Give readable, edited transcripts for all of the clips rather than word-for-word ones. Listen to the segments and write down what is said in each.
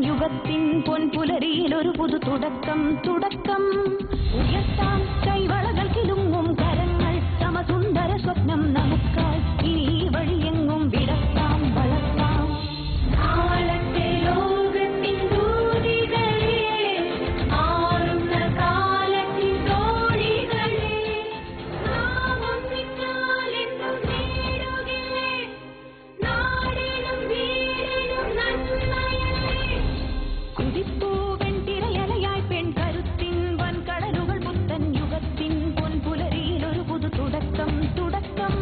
യുഗത്തിൻ പൊൻപുലരിയിൽ ഒരു പുതു തുടക്കം തുടക്കം ഉയർത്താം കൈവളകൾ കിലുങ്ങും കരങ്ങൾ സമസുന്ദര സ്വപ്നം നമുക്കായി ഇനി ഈ വഴിയെങ്ങും വിടത്താം വളർത്താം കാലത്തെ ലോകത്തിൻ ദൂതികളെ ആറുന്ന കാലത്തിൻ തോഴികളെ നാം ഒന്നിച്ചാലെന്നും നേടുകില്ലേ നാടിനും വീടിനും നന്മയല്ലേ കുതിപ്പൂവൻ തിരയലയായി പെൺ കരുത്തിൻ വൻകടലുകൾ പുത്തൻ യുഗത്തിൻ പൊൻപുലരിയിൽ ഒരു പുതു തുടക്കം തുടക്കം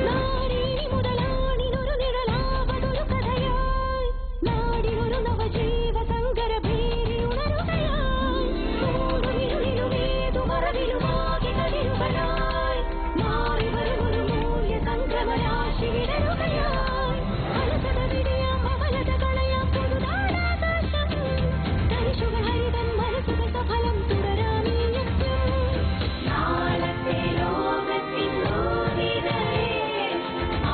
നാടേഴി മുതലാണിനൊരു നിഴലാവതൊരു കഥയായി നാടിനൊരു നവജീവ സങ്കര ഭീതി ഉണരുകയായി മൂടുവിരുളിലുമേതു മറവിലുമാകെ കതിരുകളായി മാറി വരുമൊരു മൂല്യ സംക്രമരാശി വിടരുകയായി അലസത വിടയാം അവലത കളയാം പുതുതാരാകാശം തരിശുകൾ ഹരിതൻ മനസ്സുകൾ സഫലം തുടരാം ഈ യജ്ഞം നാളത്തെ ലോകത്തിൻ ദൂതികളെ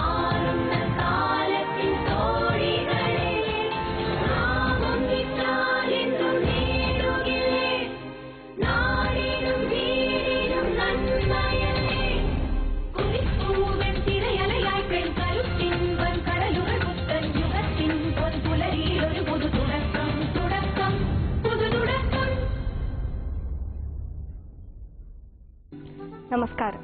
ആറുന്ന കാലത്തിൻ തോഴികളെ നാം ഒന്നിച്ചാലെന്നും നേടുകില്ലേ നാടിനും വീടിനും നന്മയല്ലേ കുതിപ്പൂവൻ തിരയലയായി പെൺ കരുത്തിൻ വൻകടലുകൾ പുത്തൻ യുഗത്തിൻ പൊൻപുലരിയിൽ ഒരു പുതു തുടക്കം തുടക്കം പുതു തുടക്കം. നമസ്കാരം.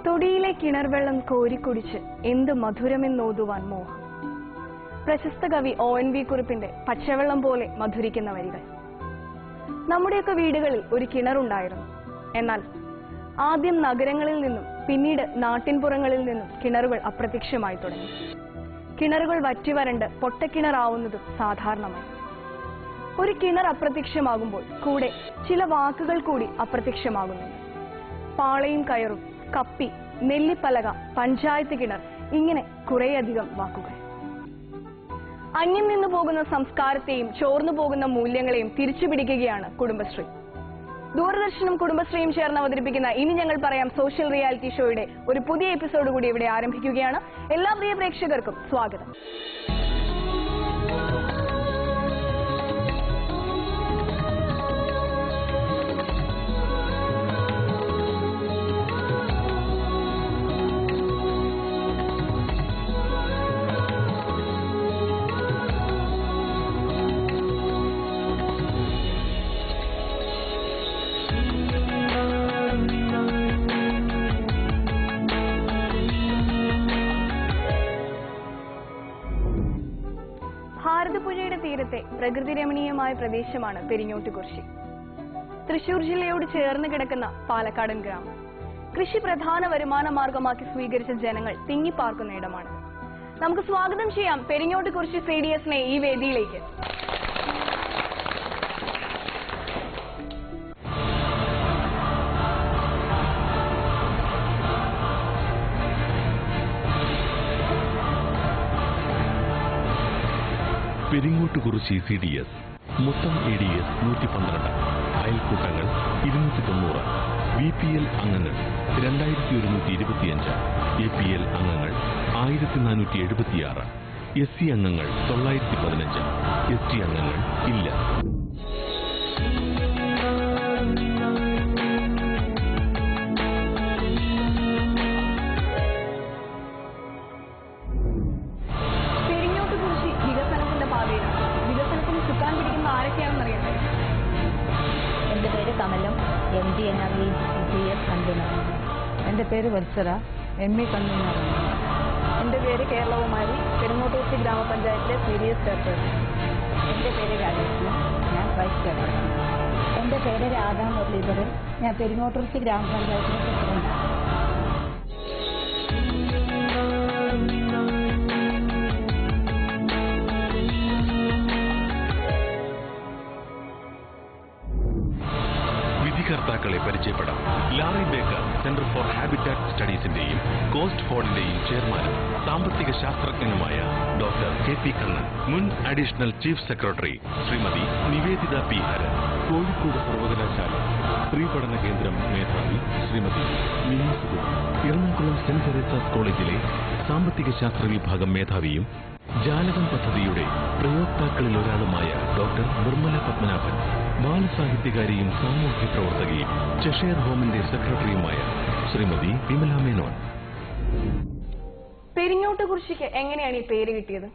തൊടിയിലെ കിണർവെള്ളം കോരിക്കുടിച്ച് എന്ത് മധുരമെന്നോതുവാൻ മോഹം. പ്രശസ്ത കവി ONV കുറിപ്പിന്റെ പച്ചവെള്ളം പോലെ മധുരിക്കുന്ന വരികൾ. നമ്മുടെയൊക്കെ വീടുകളിൽ ഒരു കിണറുണ്ടായിരുന്നു. എന്നാൽ ആദ്യം നഗരങ്ങളിൽ നിന്നും പിന്നീട് നാട്ടിൻപുറങ്ങളിൽ നിന്നും കിണറുകൾ അപ്രത്യക്ഷമായി തുടങ്ങി. കിണറുകൾ വറ്റിവരണ്ട് പൊട്ടക്കിണറാവുന്നതും സാധാരണമായി. ഒരു കിണർ അപ്രത്യക്ഷമാകുമ്പോൾ കൂടെ ചില വാക്കുകൾ കൂടി അപ്രത്യക്ഷമാകുന്നുണ്ട്. പാളയും കയറും, കപ്പി, നെല്ലിപ്പലക, പഞ്ചായത്ത് കിണർ, ഇങ്ങനെ കുറേയധികം വാക്കുകൾ. അന്യം നിന്നു പോകുന്ന സംസ്കാരത്തെയും ചോർന്നു പോകുന്ന മൂല്യങ്ങളെയും തിരിച്ചുപിടിക്കുകയാണ് കുടുംബശ്രീ. ദൂരദർശനും കുടുംബശ്രീയും ചേർന്ന് അവതരിപ്പിക്കുന്ന ഇനി ഞങ്ങൾ പറയാം സോഷ്യൽ റിയാലിറ്റി ഷോയുടെ ഒരു പുതിയ എപ്പിസോഡ് കൂടി ഇവിടെ ആരംഭിക്കുകയാണ്. എല്ലാ പ്രിയ പ്രേക്ഷകർക്കും സ്വാഗതം. ഭാരതപ്പുഴയുടെ തീരത്തെ പ്രകൃതി രമണീയമായ പ്രദേശമാണ് പെരിങ്ങോട്ടുകുറിശി. തൃശൂർ ജില്ലയോട് ചേർന്ന് കിടക്കുന്ന പാലക്കാടൻ ഗ്രാമം. കൃഷി പ്രധാന വരുമാന മാർഗമാക്കി സ്വീകരിച്ച ജനങ്ങൾ തിങ്ങിപ്പാർക്കുന്ന ഇടമാണ്. നമുക്ക് സ്വാഗതം ചെയ്യാം പെരിങ്ങോട്ടുകുറിശി CDSനെ ഈ വേദിയിലേക്ക്. പെരിങ്ങോട്ടുകുറിശി CDS മൊത്തം ADS 112, അയൽക്കൂട്ടങ്ങൾ 290, VPL അംഗങ്ങൾ 2125, APL അംഗങ്ങൾ 1476, SC അംഗങ്ങൾ 915, ST അംഗങ്ങൾ ഇല്ല. പെരിങ്ങോട്ടുകുറിശി വികസനത്തിന്റെ പാതയിലാണ്. വികസനത്തിന് ചുക്കാൻ പിടിക്കുന്ന ആരൊക്കെയാണെന്ന് അറിയട്ടെ. എൻ്റെ പേര് Kamalam, MD NRE CS convener. എൻ്റെ പേര് വത്സര, ME കൺവീനറാണ്. എന്റെ പേര് കേരളകുമാരി, പെരിങ്ങോട്ടുകുറിശി ഗ്രാമപഞ്ചായത്തിലെ CDS ചെയർപേഴ്സൺ. എൻ്റെ പേര് രാജേഷ്, ഞാൻ വൈസ് ചെയർപേഴ്സൺ. എൻ്റെ പേര് രാധാ മുരളീധരൻ, ഞാൻ പെരിങ്ങോട്ടുകുറിശി ഗ്രാമപഞ്ചായത്തിലെ പ്രസിഡന്റാണ്. വിധികർത്താക്കൾ ഉപഭോക്താക്കളെ പരിചയപ്പെടാം. Laurie Baker centre for habitat സ്റ്റഡീസിന്റെയും കോസ്റ്റ് ഫോർഡിന്റെയും ചെയർമാനും സാമ്പത്തിക ശാസ്ത്രജ്ഞനുമായ ഡോക്ടർ കെ.പി. കണ്ണൻ, മുൻ additional chief secretary Shrimati Nivedita P. Haran, Kozhikode സർവകലാശാല സ്ത്രീ പഠന കേന്ദ്രം മേധാവി ശ്രീമതി മിനി സുഗു, എറണാകുളം സെന്റ് തെരേസാസ് കോളേജിലെ സാമ്പത്തിക ശാസ്ത്ര വിഭാഗം മേധാവിയും ജാലകം പദ്ധതിയുടെ പ്രയോക്താക്കളിൽ ഒരാളുമായ ഡോക്ടർ നിർമ്മല പത്മനാഭൻ, ബാലസാഹിത്യകാരിയും സാമൂഹ്യ പ്രവർത്തകയും ചെഷയർ ഹോമിന്റെ സെക്രട്ടറിയുമായ ശ്രീമതി വിമല മേനോൻ. പെരിങ്ങോട്ടുകുറിശ്ശിക്ക് എങ്ങനെയാണ് ഈ പേര് കിട്ടിയത്?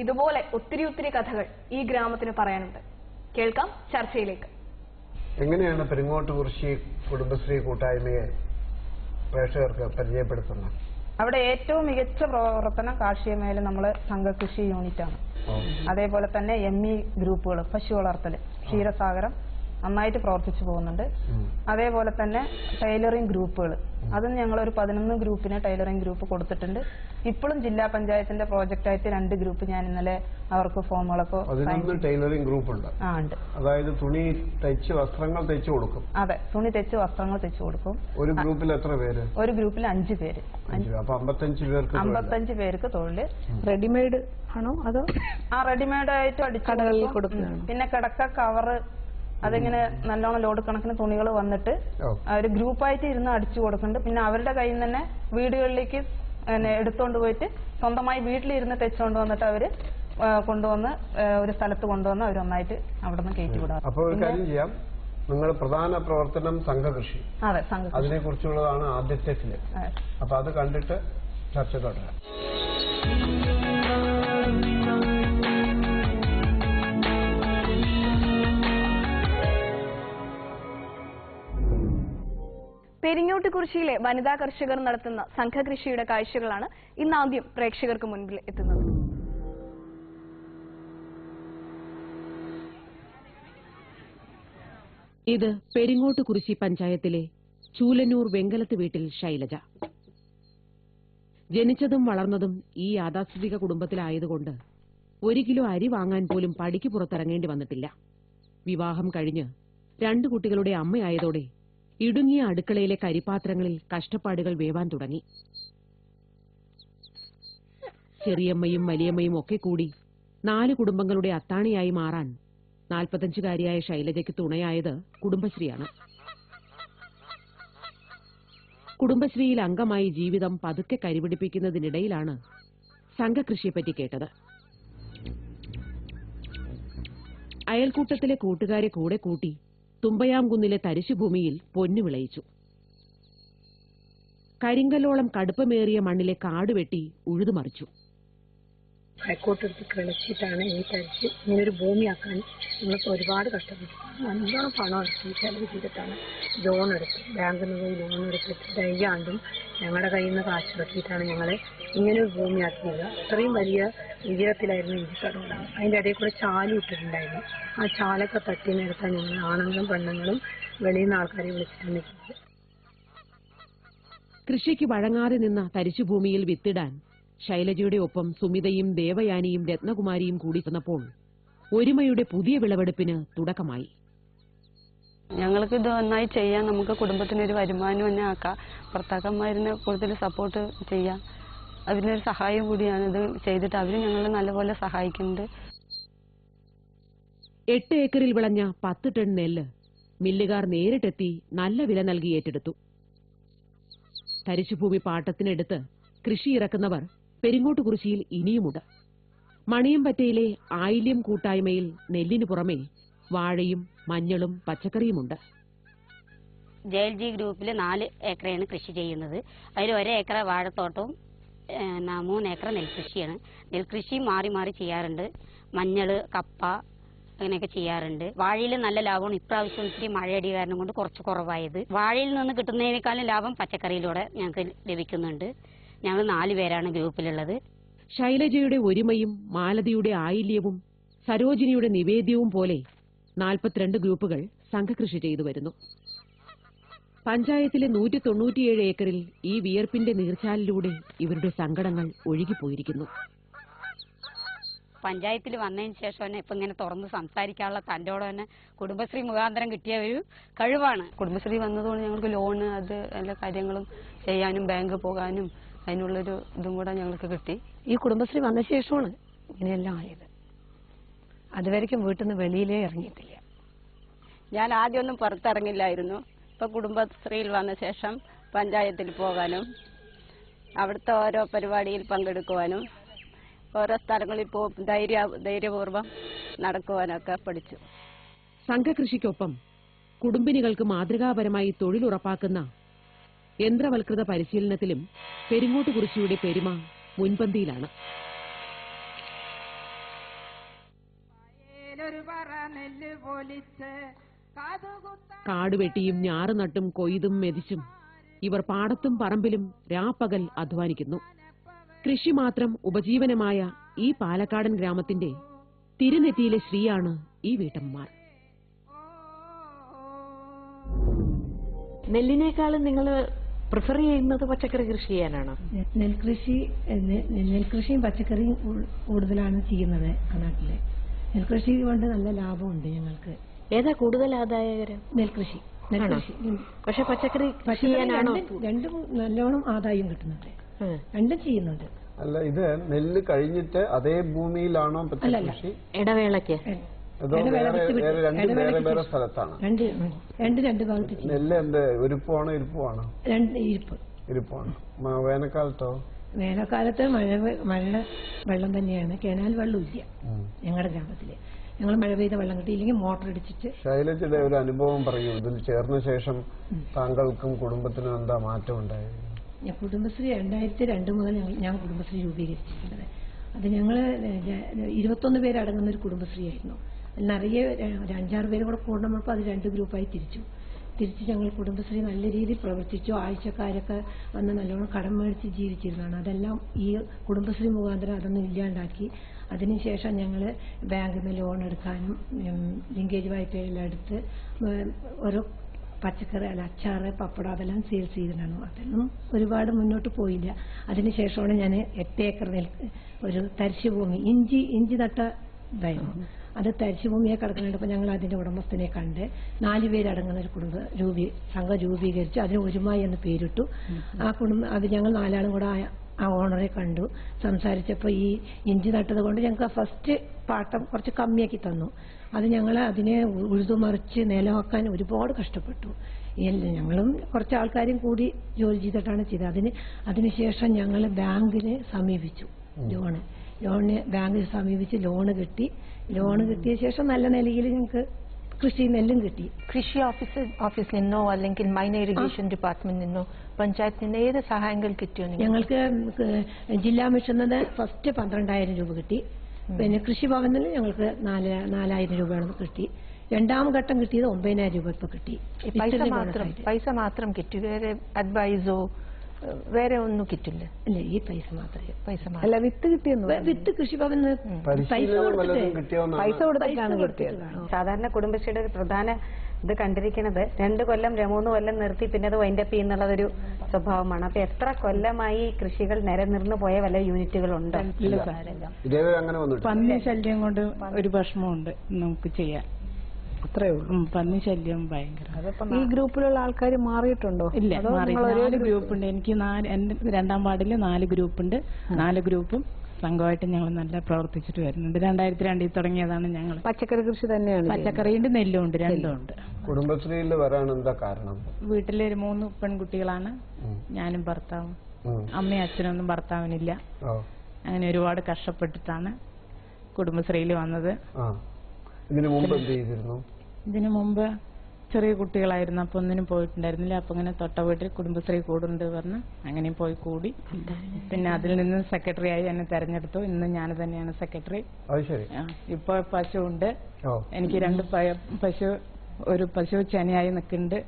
ഇതുപോലെ ഒത്തിരി കഥകൾ ഈ ഗ്രാമത്തിന് പറയാനുണ്ട്. കേൾക്കാം ചർച്ചയിലേക്ക്. എങ്ങനെയാണ് പെരിങ്ങോട്ടുകുറിശ്ശി കുടുംബശ്രീ കൂട്ടായ്മയെ പ്രേക്ഷകർക്ക് പരിചയപ്പെടുത്തുന്നത്? അവിടെ ഏറ്റവും മികച്ച പ്രവർത്തനം കാർഷിക മേഖല നമ്മള് സംഘകൃഷി യൂണിറ്റാണ്. അതേപോലെ തന്നെ ME ഗ്രൂപ്പുകൾ, പശു വളർത്തൽ, ക്ഷീരസാഗരം നന്നായിട്ട് പ്രവർത്തിച്ചു പോകുന്നുണ്ട്. അതേപോലെ തന്നെ ടൈലറിംഗ് ഗ്രൂപ്പുകൾ, അതും ഞങ്ങളൊരു 11 ഗ്രൂപ്പിന് ടൈലറിംഗ് ഗ്രൂപ്പ് കൊടുത്തിട്ടുണ്ട്. ഇപ്പോഴും ജില്ലാ പഞ്ചായത്തിന്റെ പ്രോജക്റ്റായിട്ട് 2 ഗ്രൂപ്പ് ഞാൻ ഇന്നലെ അവർക്ക് ഫോമുകളൊക്കെ. 11 ടൈലറിംഗ് ഗ്രൂപ്പ് ഉണ്ട്. ഉണ്ട്. അതായത് തുണി തയ്ച്ച് വസ്ത്രങ്ങൾ തയ്ച്ചു കൊടുക്കും. അതെ, തുണി തെച്ച് വസ്ത്രങ്ങൾ തെച്ചു കൊടുക്കും. ഒരു ഗ്രൂപ്പിൽ എത്ര പേര്? ഒരു ഗ്രൂപ്പിൽ 5 പേര്. അപ്പൊ 55 പേർക്ക് തൊഴില്. റെഡിമെയ്ഡ് ആണോ അതോ? റെഡിമെയ്ഡ് ആയിട്ട് അടിച്ചു കൊടുക്കുന്നതാണ്. പിന്നെ കിടക്ക കവറ്, അതിങ്ങനെ നല്ലോണം ലോഡ് കണക്കിന് തുണികൾ വന്നിട്ട് ഒരു ഗ്രൂപ്പായിട്ട് ഇരുന്ന് അടിച്ചു കൊടുക്കുന്നുണ്ട്. പിന്നെ അവരുടെ കയ്യിൽ നിന്ന് തന്നെ വീടുകളിലേക്ക് എടുത്തുകൊണ്ട് പോയിട്ട് സ്വന്തമായി വീട്ടിലിരുന്ന് തെച്ചുകൊണ്ട് വന്നിട്ട് അവര് കൊണ്ടുവന്ന് ഒരു സ്ഥലത്ത് കൊണ്ടുവന്ന് അവരൊന്നായിട്ട് അവിടെ നിന്ന് കയറ്റി വിടാം. അപ്പോൾ ഒരു കാര്യം ചെയ്യാം, നിങ്ങളുടെ പ്രധാന പ്രവർത്തനം സംഘകൃഷി. അതെ, സംഘകൃഷി. അതിനെ കുറിച്ചുള്ളതാണ് ആദ്യത്തെ ഫിലിം. അപ്പൊ അത് കണ്ടിട്ട് ചർച്ച തുടരാം. പെരിങ്ങോട്ടുകുറിശ്ശിയിലെ വനിതാ കർഷകർ നടത്തുന്ന സംഘകൃഷിയുടെ കാഴ്ചകളാണ് ഇന്നാദ്യം പ്രേക്ഷകർക്ക് മുൻപിൽ എത്തുന്നത്. ഇത് പെരിങ്ങോട്ടുകുറിശ്ശി പഞ്ചായത്തിലെ ചൂലന്നൂർ വെങ്കലത്ത് വീട്ടിൽ ശൈലജ. ജനിച്ചതും വളർന്നതും ഈ യാഥാസ്ഥിതിക കുടുംബത്തിലായതുകൊണ്ട് 1 കിലോ അരി വാങ്ങാൻ പോലും പടിക്ക് പുറത്തിറങ്ങേണ്ടി വന്നിട്ടില്ല. വിവാഹം കഴിഞ്ഞ് 2 കുട്ടികളുടെ അമ്മയായതോടെ ഇടുങ്ങിയ അടുക്കളയിലെ കരിപാത്രങ്ങളിൽ കഷ്ടപ്പാടുകൾ വേവാൻ തുടങ്ങി. ചെറിയമ്മയും വലിയമ്മയും ഒക്കെ കൂടി 4 കുടുംബങ്ങളുടെ അത്താണിയായി മാറാൻ 45-കാരിയായ ശൈലജയ്ക്ക് തുണയായത് കുടുംബശ്രീയാണ്. കുടുംബശ്രീയിൽ അംഗമായി ജീവിതം പതുക്കെ കരിപിടിപ്പിക്കുന്നതിനിടയിലാണ് സംഘകൃഷിയെപ്പറ്റി കേട്ടത്. അയൽക്കൂട്ടത്തിലെ കൂട്ടുകാരെ കൂടെ കൂട്ടി തുമ്പയാംകുന്നിലെ തരിശുഭൂമിയിൽ പൊന്നു വിളയിച്ചു. കരിങ്കല്ലോളം കടുപ്പമേറിയ മണ്ണിലെ കാടുവെട്ടി ഉഴുതുമറിച്ചു. അയൽക്കൂട്ടത്തിൽ കിളച്ചിട്ടാണ് ഈ തരിച്ച് ഇങ്ങനൊരു ഭൂമിയാക്കാൻ നമ്മൾക്ക് ഒരുപാട് കഷ്ടപ്പെട്ടു. നല്ലോണം പണം ഇറക്കി ചെലവ് ചെയ്തിട്ടാണ് ലോൺ എടുത്ത്, ബാങ്കിൽ നിന്ന് പോയി ലോൺ എടുത്തിട്ട് ഡൈയാണ്ടും ഞങ്ങളുടെ കയ്യിൽ നിന്ന് കാശിറക്കിയിട്ടാണ് ഞങ്ങളെ ഇങ്ങനൊരു ഭൂമിയാക്കിയത്. അത്രയും വലിയ വിജയത്തിലായിരുന്നു ഇഞ്ചിക്കടവുള്ളത്. അതിൻ്റെ ഇടയിൽ കൂടെ ചാലി ഇട്ടിട്ടുണ്ടായിരുന്നു. ആ ചാലൊക്കെ തട്ടി നിരത്താൻ ഞങ്ങൾ ആണുങ്ങളും പെണ്ണുങ്ങളും വെളിയിൽ നിന്ന് ആൾക്കാരെ വിളിച്ചിട്ട് നിൽക്കുന്നത്. കൃഷിക്ക് വഴങ്ങാതെ നിന്ന തരിശുഭൂമിയിൽ വിത്തിടാൻ ശൈലജയുടെ ഒപ്പം സുമിതയും ദേവയാനിയും രത്നകുമാരിയും കൂടി ചെന്നപ്പോൾ ഒരുമയുടെ പുതിയ വിളവെടുപ്പിന് തുടക്കമായി. ഞങ്ങൾക്ക് ഇത് നന്നായി ചെയ്യാം, നമുക്ക് കുടുംബത്തിനൊരു വരുമാനം തന്നെ ആക്കാം, ഭർത്താക്കന്മാരിനെ കൂടുതൽ സപ്പോർട്ട് ചെയ്യാം, അതിനൊരു സഹായം കൂടിയാണ് ഇത് ചെയ്തിട്ട് അവർ ഞങ്ങളെ നല്ലപോലെ സഹായിക്കുന്നുണ്ട്. 8 ഏക്കറിൽ വിളഞ്ഞ 10 ടൺ നെല്ല് മില്ലുകാർ നേരിട്ടെത്തി നല്ല വില നൽകി ഏറ്റെടുത്തു. തരിശുഭൂമി പാട്ടത്തിനെടുത്ത് കൃഷി ഇറക്കുന്നവർ പെരിങ്ങോട്ടുകുറിശ്ശിയിൽ ഇനിയുമുണ്ട്. മണിയമ്പറ്റയിലെ ആയില്യം കൂട്ടായ്മയിൽ നെല്ലിനു പുറമെ വാഴയും മഞ്ഞളും പച്ചക്കറിയുമുണ്ട്. JLG ഗ്രൂപ്പിൽ 4 ഏക്കറാണ് കൃഷി ചെയ്യുന്നത്. അതിൽ 1 ഏക്കർ വാഴത്തോട്ടവും 3 ഏക്കർ നെൽകൃഷിയാണ്. നെൽകൃഷി മാറി മാറി ചെയ്യാറുണ്ട്. മഞ്ഞൾ, കപ്പ അങ്ങനെയൊക്കെ ചെയ്യാറുണ്ട്. വാഴയിൽ നല്ല ലാഭമാണ്. ഇപ്രാവശ്യം ഇത്തിരി മഴയടി കാരണം കൊണ്ട് കുറച്ച് കുറവായത്. വാഴയിൽ നിന്ന് കിട്ടുന്നതിനേക്കാളും ലാഭം പച്ചക്കറിയിലൂടെ ഞങ്ങൾക്ക് ലഭിക്കുന്നുണ്ട്. ഞങ്ങൾ 4 പേരാണ് ഗ്രൂപ്പിലുള്ളത്. ശൈലജയുടെ ഒരുമയും മാലതിയുടെ ആയില്യവും സരോജിനിയുടെ നിവേദ്യവും പോലെ 42 ഗ്രൂപ്പുകൾ സംഘകൃഷി ചെയ്തു വരുന്നു. പഞ്ചായത്തിലെ 197 ഏക്കറിൽ ഈ വിയർപ്പിന്റെ നീർച്ചാലിലൂടെ ഇവരുടെ സങ്കടങ്ങൾ ഒഴുകിപ്പോയിരിക്കുന്നു. പഞ്ചായത്തിൽ വന്നതിന് ശേഷം തന്നെ ഇപ്പം ഇങ്ങനെ തുറന്ന് സംസാരിക്കാനുള്ള തൻ്റെയോടെ തന്നെ കുടുംബശ്രീ മുഖാന്തരം കിട്ടിയ ഒരു കഴിവാണ്. കുടുംബശ്രീ വന്നതുകൊണ്ട് ഞങ്ങൾക്ക് ലോണ് അത് എല്ലാ കാര്യങ്ങളും ചെയ്യാനും ബാങ്ക് പോകാനും അതിനുള്ളൊരു ഇതും കൂടെ ഞങ്ങൾക്ക് കിട്ടി. ഈ കുടുംബശ്രീ വന്ന ശേഷമാണ് ഇങ്ങനെയെല്ലാം ആയത്. അതുവരെയ്ക്കും വീട്ടിൽ നിന്ന് വെളിയിലേ ഇറങ്ങിയിട്ടില്ല. ഞാൻ ആദ്യമൊന്നും പുറത്തിറങ്ങില്ലായിരുന്നു. ഇപ്പോൾ കുടുംബശ്രീയിൽ വന്ന ശേഷം പഞ്ചായത്തിൽ പോകാനും അവിടുത്തെ ഓരോ പരിപാടിയിൽ പങ്കെടുക്കുവാനും ഓരോ സ്ഥലങ്ങളിൽ ധൈര്യപൂർവ്വം നടക്കുവാനൊക്കെ പഠിച്ചു. സംഘകൃഷിക്കൊപ്പം കുടുംബിനികൾക്ക് മാതൃകാപരമായി തൊഴിലുറപ്പാക്കുന്ന യന്ത്രവൽകൃത പരിശീലനത്തിലും പെരിങ്ങോട്ടുകുറിച്ചിയുടെ പെരുമ മുൻപന്തിയിലാണ്. കാടുവെട്ടിയും ഞാറുനട്ടും കൊയ്തും മെതിച്ചും ഇവർ പാടത്തും പറമ്പിലും രാപ്പകൽ അധ്വാനിക്കുന്നു. കൃഷി മാത്രം ഉപജീവനമായ ഈ പാലക്കാടൻ ഗ്രാമത്തിന്റെ തിരുനെറ്റിയിലെ ശ്രീയാണ് ഈ വീട്ടമ്മമാർ. നെല്ലിനേക്കാളും നിങ്ങൾ പ്രിഫർ ചെയ്യുന്നത് പച്ചക്കറി കൃഷി ചെയ്യാനാണോ? നെൽകൃഷിയും പച്ചക്കറിയും കൂടുതലാണ് ചെയ്യുന്നത് ആ നാട്ടില്. നെൽകൃഷി കൊണ്ട് നല്ല ലാഭമുണ്ട് ഞങ്ങൾക്ക്. ഏതാ കൂടുതൽ ആദായകരം? നെൽകൃഷി. പക്ഷെ പച്ചക്കറി ചെയ്യാനാണോ? രണ്ടും നല്ലോണം ആദായം കിട്ടുന്നുണ്ട്, രണ്ടും ചെയ്യുന്നുണ്ട്. അല്ല, ഇത് നെല്ല് കഴിഞ്ഞിട്ട് അതേ ഭൂമിയിലാണോ പച്ചക്കൃഷി? ഇടവേളയ്ക്ക് വേറെ വേറെ സ്ഥലത്താണ്? രണ്ട് ഭാഗത്ത്. നെല്ല് എന്ത് ഇരുപ്പാണോ ഇരുപ്പാണോ? ഇരുപ്പാണ്. വേനൽക്കാലത്തോ? വേനൽക്കാലത്ത് മഴ വെള്ളം തന്നെയാണ്. കനാൽ വെള്ളം ഇല്ല ഞങ്ങളുടെ ഗ്രാമത്തില്. ഞങ്ങൾ മഴ പെയ്ത വെള്ളം കിട്ടിയില്ലെങ്കിൽ മോട്ടർ അടിച്ചിട്ട്. ശൈലജയുടെ ഒരു അനുഭവം പറയൂ. ഇതിൽ ചേർന്ന ശേഷം താങ്കൾക്കും കുടുംബത്തിനും എന്താ മാറ്റം ഉണ്ടായത്? കുടുംബശ്രീ 2002 മുതൽ ഞാൻ കുടുംബശ്രീ രൂപീകരിച്ചിട്ടുള്ളത്. അത് ഞങ്ങൾ 21 പേരടങ്ങുന്ന ഒരു കുടുംബശ്രീ ആയിരുന്നു. നിറയെ ഒരു 5-6 പേര് കൂടെ കൂടുമ്പോൾ അത് 2 ഗ്രൂപ്പായി തിരിച്ച് ഞങ്ങൾ കുടുംബശ്രീ നല്ല രീതിയിൽ പ്രവർത്തിച്ചു. ആഴ്ചക്കാരൊക്കെ വന്ന് നല്ലോണം കടം മേടിച്ച് ജീവിച്ചിരുന്നതാണ്. അതെല്ലാം ഈ കുടുംബശ്രീ മുഖാന്തരം അതൊന്നും ഇല്ലാണ്ടാക്കി. അതിനുശേഷം ഞങ്ങൾ ബാങ്കിൽ നിന്ന് ലോൺ എടുക്കാനും ലിങ്കേജ് വായ്പയെല്ലാം എടുത്ത് ഓരോ പച്ചക്കറി അച്ചാറ് പപ്പടം അതെല്ലാം സെയിൽസ് ചെയ്തിട്ടാണ്. അതൊന്നും ഒരുപാട് മുന്നോട്ട് പോയില്ല. അതിനുശേഷമാണ് ഞാൻ 8 ഏക്കർ ഒരു തരിശുഭൂമി ഇഞ്ചി നട്ട ഇതായിരുന്നു. അത് തരിശുഭൂമിയെ കിടക്കുന്നുണ്ടപ്പോൾ ഞങ്ങൾ അതിന്റെ ഉടമസ്ഥനെ കണ്ട് 4 പേരടങ്ങുന്ന ഒരു സംഘം രൂപീകരിച്ചു. അതിന് ഒരുമായി എന്ന് പേരിട്ടു. അത് ഞങ്ങൾ 4 ആളും കൂടെ ആ ഓണറെ കണ്ടു. സംസാരിച്ചപ്പോൾ ഈ ഇഞ്ചി നട്ടത് കൊണ്ട് ഞങ്ങൾക്ക് ഫസ്റ്റ് പാട്ടം കുറച്ച് കമ്മിയാക്കി തന്നു. അത് ഞങ്ങൾ അതിനെ ഉഴുതുമറിച്ച് നിലമാക്കാൻ ഒരുപാട് കഷ്ടപ്പെട്ടു. ഞങ്ങളും കുറച്ച് ആൾക്കാരും കൂടി ജോലി ചെയ്തിട്ടാണ് ചെയ്തത്. അതിനുശേഷം ഞങ്ങൾ ബാങ്കിനെ സമീപിച്ചു. ലോണ് ബാങ്കിൽ സമീപിച്ച് ലോണ് കിട്ടിയ ശേഷം നല്ല നിലയിൽ ഞങ്ങൾക്ക് കൃഷി നെല്ലും കിട്ടി. കൃഷി ഓഫീസിൽ നിന്നോ അല്ലെങ്കിൽ മൈനർ ഇറിഗേഷൻ ഡിപ്പാർട്ട്മെന്റിൽ നിന്നോ പഞ്ചായത്തിൽ നിന്ന് ഏത് സഹായങ്ങൾ കിട്ടിയോ? ഞങ്ങൾക്ക് ജില്ലാ മിഷനിൽ ഫസ്റ്റ് 12,000 രൂപ കിട്ടി. പിന്നെ കൃഷിഭവനിൽ ഞങ്ങൾക്ക് 4,000 രൂപയാണ് കിട്ടി. രണ്ടാം ഘട്ടം കിട്ടിയത് 9,000 രൂപ ഇപ്പൊ കിട്ടി. പൈസ മാത്രം കിട്ടി, വേറെ അഡ്വൈസോ വേറെ ഒന്നും കിട്ടില്ല? അല്ല, ഈ പൈസ മാത്രമേ. അല്ല, വിത്ത് കിട്ടിയെന്നു. വിത്ത് കൃഷിഭവന് പൈസ കൊടുത്തിട്ടാണ് കിട്ടിയത്. സാധാരണ കുടുംബശ്രീയുടെ ഒരു പ്രധാന ഇത് കണ്ടിരിക്കുന്നത് 2 കൊല്ലം 3 കൊല്ലം നിർത്തി പിന്നെ അത് വൈൻഡപ്പ് ചെയ്യുന്നുള്ളതൊരു സ്വഭാവമാണ്. അപ്പൊ എത്ര കൊല്ലമായി കൃഷികൾ നിലനിർന്നു പോയ വല്ല യൂണിറ്റുകളുണ്ടോ? പന്നി ശല്യം കൊണ്ട് ഒരു വിഷമമുണ്ട് നമുക്ക് ചെയ്യാൻ. അത്രേ ഉള്ളൂ. പന്നി ശല്യം ഭയങ്കര. ഈ ഗ്രൂപ്പിലുള്ള ആൾക്കാർ മാറിയിട്ടുണ്ടോ? ഇല്ല, 4 ഗ്രൂപ്പുണ്ട്. എനിക്ക് എന്റെ 2ാം വാർഡിൽ 4 ഗ്രൂപ്പുണ്ട്. 4 ഗ്രൂപ്പും സംഘമായിട്ട് ഞങ്ങൾ നല്ല പ്രവർത്തിച്ചിട്ട് വരുന്നുണ്ട്. 2002 തുടങ്ങിയതാണ് ഞങ്ങൾ. പച്ചക്കറി കൃഷി തന്നെയാണ്. പച്ചക്കറിയുണ്ട്, നെല്ലുണ്ട്, രണ്ടും ഉണ്ട്. കുടുംബശ്രീയിൽ വരാൻ എന്താ കാരണം? വീട്ടിലെ 3 പെൺകുട്ടികളാണ്, ഞാനും ഭർത്താവും. അമ്മയും അച്ഛനൊന്നും ഭർത്താവിനില്ല. അങ്ങനെ ഒരുപാട് കഷ്ടപ്പെട്ടിട്ടാണ് കുടുംബശ്രീയിൽ വന്നത്. ഇതിനു മുമ്പ് എന്ത് ചെയ്തിരുന്നു? ഇതിനു മുമ്പ് ചെറിയ കുട്ടികളായിരുന്നു, അപ്പൊ ഒന്നിനും പോയിട്ടുണ്ടായിരുന്നില്ല. അപ്പൊ ഇങ്ങനെ തൊട്ട വീട്ടിൽ കുടുംബശ്രീ കൂടുണ്ട് പറഞ്ഞ് അങ്ങനെ പോയി കൂടി. പിന്നെ അതിൽ നിന്ന് സെക്രട്ടറി ആയി എന്നെ തെരഞ്ഞെടുത്തു. ഇന്ന് ഞാൻ തന്നെയാണ് സെക്രട്ടറി. ഇപ്പൊ പശു ഉണ്ട് എനിക്ക്. 2 പശു, ഒരു പശു ചെനയായി നിൽക്കുന്നുണ്ട്.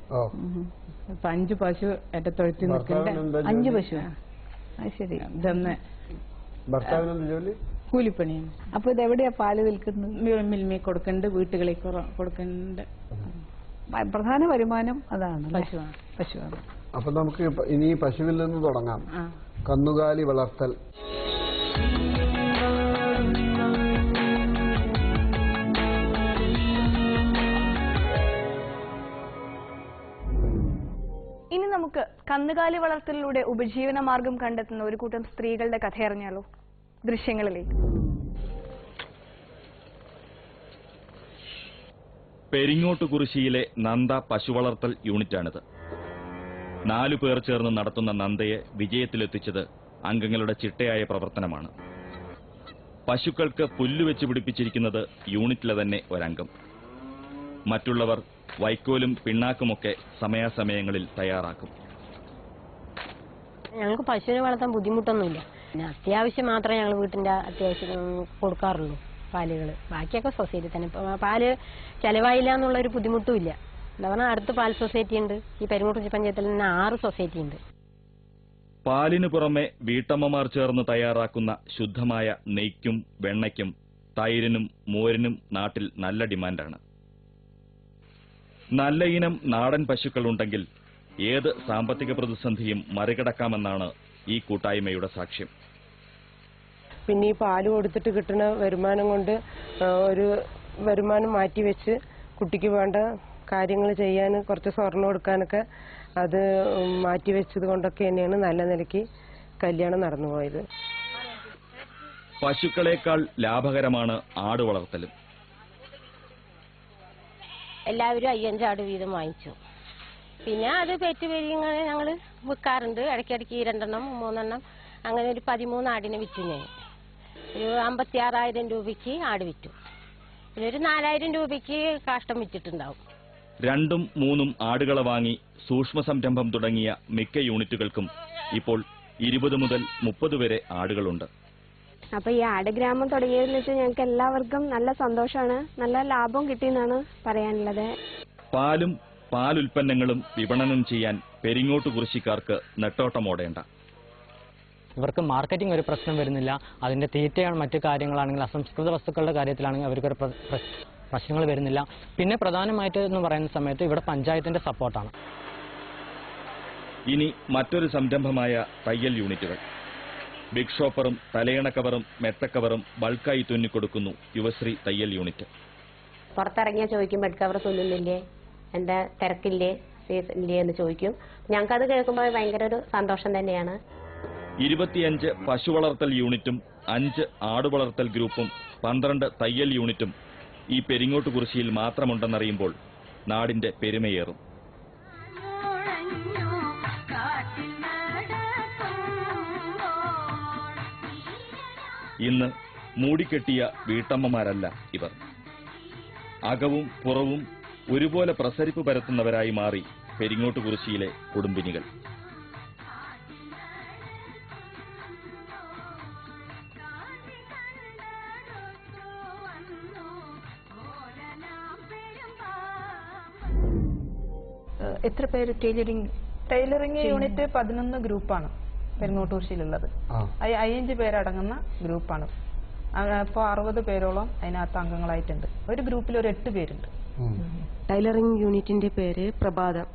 ഇപ്പൊ 5 പശു എന്റെ തൊഴുത്തിൽ നിൽക്കുന്നുണ്ട്. 5 പശു. ശരി. ഇതൊന്ന് കൂലിപ്പണിയാണ്. അപ്പൊ ഇതെവിടെയാ പാല് വിൽക്കുന്നത്? മിൽമി കൊടുക്കുന്നുണ്ട്, വീട്ടുകളിൽ കൊടുക്കുന്നുണ്ട്. പ്രധാന വരുമാനം അതാണ്, പശുവാണ്. അപ്പൊ നമുക്ക് ഇനി പശുവിൽ നിന്ന് തുടങ്ങാം. കന്നുകാലി വളർത്തൽ. കന്നുകാലി വളർത്തലിലൂടെ ഉപജീവന മാർഗം കണ്ടെത്തുന്ന ഒരു കൂട്ടം സ്ത്രീകളുടെ കഥയറിഞ്ഞാലോ? ദൃശ്യങ്ങളിലേക്ക്. പെരിങ്ങോട്ടുകുറിശ്ശിയിലെ നന്ദ പശുവളർത്തൽ യൂണിറ്റാണിത്. 4 പേർ ചേർന്ന് നടത്തുന്ന നന്ദയെ വിജയത്തിലെത്തിച്ചത് അംഗങ്ങളുടെ ചിട്ടയായ പ്രവർത്തനമാണ്. പശുക്കൾക്ക് പുല്ലുവെച്ച് പിടിപ്പിച്ചിരിക്കുന്നത് യൂണിറ്റിലെ തന്നെ ഒരംഗം. മറ്റുള്ളവർ വൈക്കോലും പിണ്ണാക്കുമൊക്കെ സമയാസമയങ്ങളിൽ തയ്യാറാക്കും. ഞങ്ങൾക്ക് പശുവിനെ വളർത്താൻ ബുദ്ധിമുട്ടൊന്നുമില്ല. പിന്നെ അത്യാവശ്യം മാത്രമേ ഞങ്ങൾ വീട്ടിന്റെ അത്യാവശ്യം കൊടുക്കാറുള്ളൂ പാലുകൾ. ബാക്കിയൊക്കെ സൊസൈറ്റി തന്നെ. പാല് ചെലവായില്ല എന്നുള്ളൊരു ബുദ്ധിമുട്ടും ഇല്ല. എന്താ പറഞ്ഞാൽ അടുത്ത് പാൽ സൊസൈറ്റി ഉണ്ട്. ഈ പെരിങ്ങോട്ടുകുറിശ്ശി പഞ്ചായത്തിൽ തന്നെ 6 സൊസൈറ്റി ഉണ്ട്. പാലിനു പുറമെ വീട്ടമ്മമാർ ചേർന്ന് തയ്യാറാക്കുന്ന ശുദ്ധമായ നെയ്ക്കും വെണ്ണയ്ക്കും തൈരിനും മോരിനും നാട്ടിൽ നല്ല ഡിമാൻഡാണ്. നല്ല ഇനം നാടൻ പശുക്കളുണ്ടെങ്കിൽ ഏത് സാമ്പത്തിക പ്രതിസന്ധിയും മറികടക്കാമെന്നാണ് ഈ കൂട്ടായ്മയുടെ സാക്ഷ്യം. പിന്നെ ഈ പാല് കൊടുത്തിട്ട് കിട്ടുന്ന വരുമാനം കൊണ്ട് ഒരു വരുമാനം മാറ്റിവെച്ച് കുട്ടിക്ക് വേണ്ട കാര്യങ്ങൾ ചെയ്യാൻ, കുറച്ച് സ്വർണ്ണം കൊടുക്കാനൊക്കെ അത് മാറ്റിവെച്ചത് കൊണ്ടൊക്കെ തന്നെയാണ് നല്ല നിലയ്ക്ക് കല്യാണം നടന്നുപോയത്. പശുക്കളേക്കാൾ ലാഭകരമാണ് ആട് വളർത്തലും. എല്ലാവരും 5-5 ആട് വീതം വാങ്ങിച്ചു. പിന്നെ അത് പെറ്റ് പെരിങ്ങനെ ഞങ്ങൾ വിൽക്കാറുണ്ട്. ഇടയ്ക്കിടയ്ക്ക് 2 3 അങ്ങനെ ഒരു 13 ആടിനെ വിറ്റു. ഞാൻ ഒരു 56,000 രൂപയ്ക്ക് ആട് വിറ്റു. പിന്നെ ഒരു 4,000 രൂപയ്ക്ക് കാഷ്ടം വിറ്റിട്ടുണ്ടാവും. 2ഉം 3ഉം ആടുകളെ വാങ്ങി സൂക്ഷ്മ സംരംഭം തുടങ്ങിയ മിക്ക യൂണിറ്റുകൾക്കും ഇപ്പോൾ 20 മുതൽ 30 വരെ ആടുകളുണ്ട്. അപ്പൊ ഈ ആട് ഗ്രാമം തുടങ്ങിയതിൽ വെച്ച് ഞങ്ങൾക്ക് എല്ലാവർക്കും നല്ല സന്തോഷമാണ്, നല്ല ലാഭം കിട്ടിയെന്നാണ് പറയാനുള്ളത്. പാലും പാലുൽപ്പന്നങ്ങളും വിപണനം ചെയ്യാൻ പെരിങ്ങോട്ടുകുറിശ്ശിക്കാർക്ക് നെട്ടോട്ടമോടേണ്ട. ഇവർക്ക് മാർക്കറ്റിംഗ് ഒരു പ്രശ്നം വരുന്നില്ല. അതിന്റെ തീറ്റയാണ്, മറ്റു കാര്യങ്ങളാണെങ്കിൽ അസംസ്കൃത വസ്തുക്കളുടെ കാര്യത്തിലാണെങ്കിൽ അവർക്കൊരു പ്രശ്നങ്ങൾ വരുന്നില്ല. പിന്നെ പ്രധാനമായിട്ട് എന്ന് പറയുന്ന സമയത്ത് ഇവിടെ പഞ്ചായത്തിന്റെ സപ്പോർട്ടാണ്. ഇനി മറ്റൊരു സംരംഭമായ തയ്യൽ യൂണിറ്റുകൾ. ബിഗ് ഷോപ്പറും തലയണ കവറും മെത്തക്കവറും ബൾക്കായി തുന്നിക്കൊടുക്കുന്നു യുവശ്രീ തയ്യൽ യൂണിറ്റ്. പുറത്തിറങ്ങിയാൽ ചോദിക്കും ബെഡ് കവർ തുന്നുന്നില്ലേ, എന്താ തിരക്കില്ലേ, ഇല്ലേ എന്ന് ചോദിക്കും. ഞങ്ങൾക്കത് കേൾക്കുമ്പോൾ ഭയങ്കര ഒരു സന്തോഷം തന്നെയാണ്. 25 പശു വളർത്തൽ യൂണിറ്റും 5 ആടുവളർത്തൽ ഗ്രൂപ്പും 12 തയ്യൽ യൂണിറ്റും ഈ പെരിങ്ങോട്ടുകുറിശ്ശിയിൽ മാത്രമുണ്ടെന്നറിയുമ്പോൾ നാടിന്റെ പെരുമയേറും. ഇന്ന് മൂടിക്കെട്ടിയ വീട്ടമ്മമാരല്ല ഇവർ. അകവും പുറവും ഒരുപോലെ പ്രസരിപ്പ് പരത്തുന്നവരായി മാറി പെരിങ്ങോട്ടുകുറിശ്ശിയിലെ കുടുംബിനികൾ. എത്ര പേര് ടൈലറിംഗ് യൂണിറ്റ് 11 ഗ്രൂപ്പാണ് പെരിങ്ങോട്ടുകുറിശ്ശിയിലുള്ളത്. 5 പേരടങ്ങുന്ന ഗ്രൂപ്പാണ്. അപ്പോൾ 60 പേരോളം അതിനകത്ത് അംഗങ്ങളായിട്ടുണ്ട്. ഒരു ഗ്രൂപ്പിൽ ഒരു 8 പേരുണ്ട്. ടൈലറിംഗ് യൂണിറ്റിന്റെ പേര് പ്രഭാതം.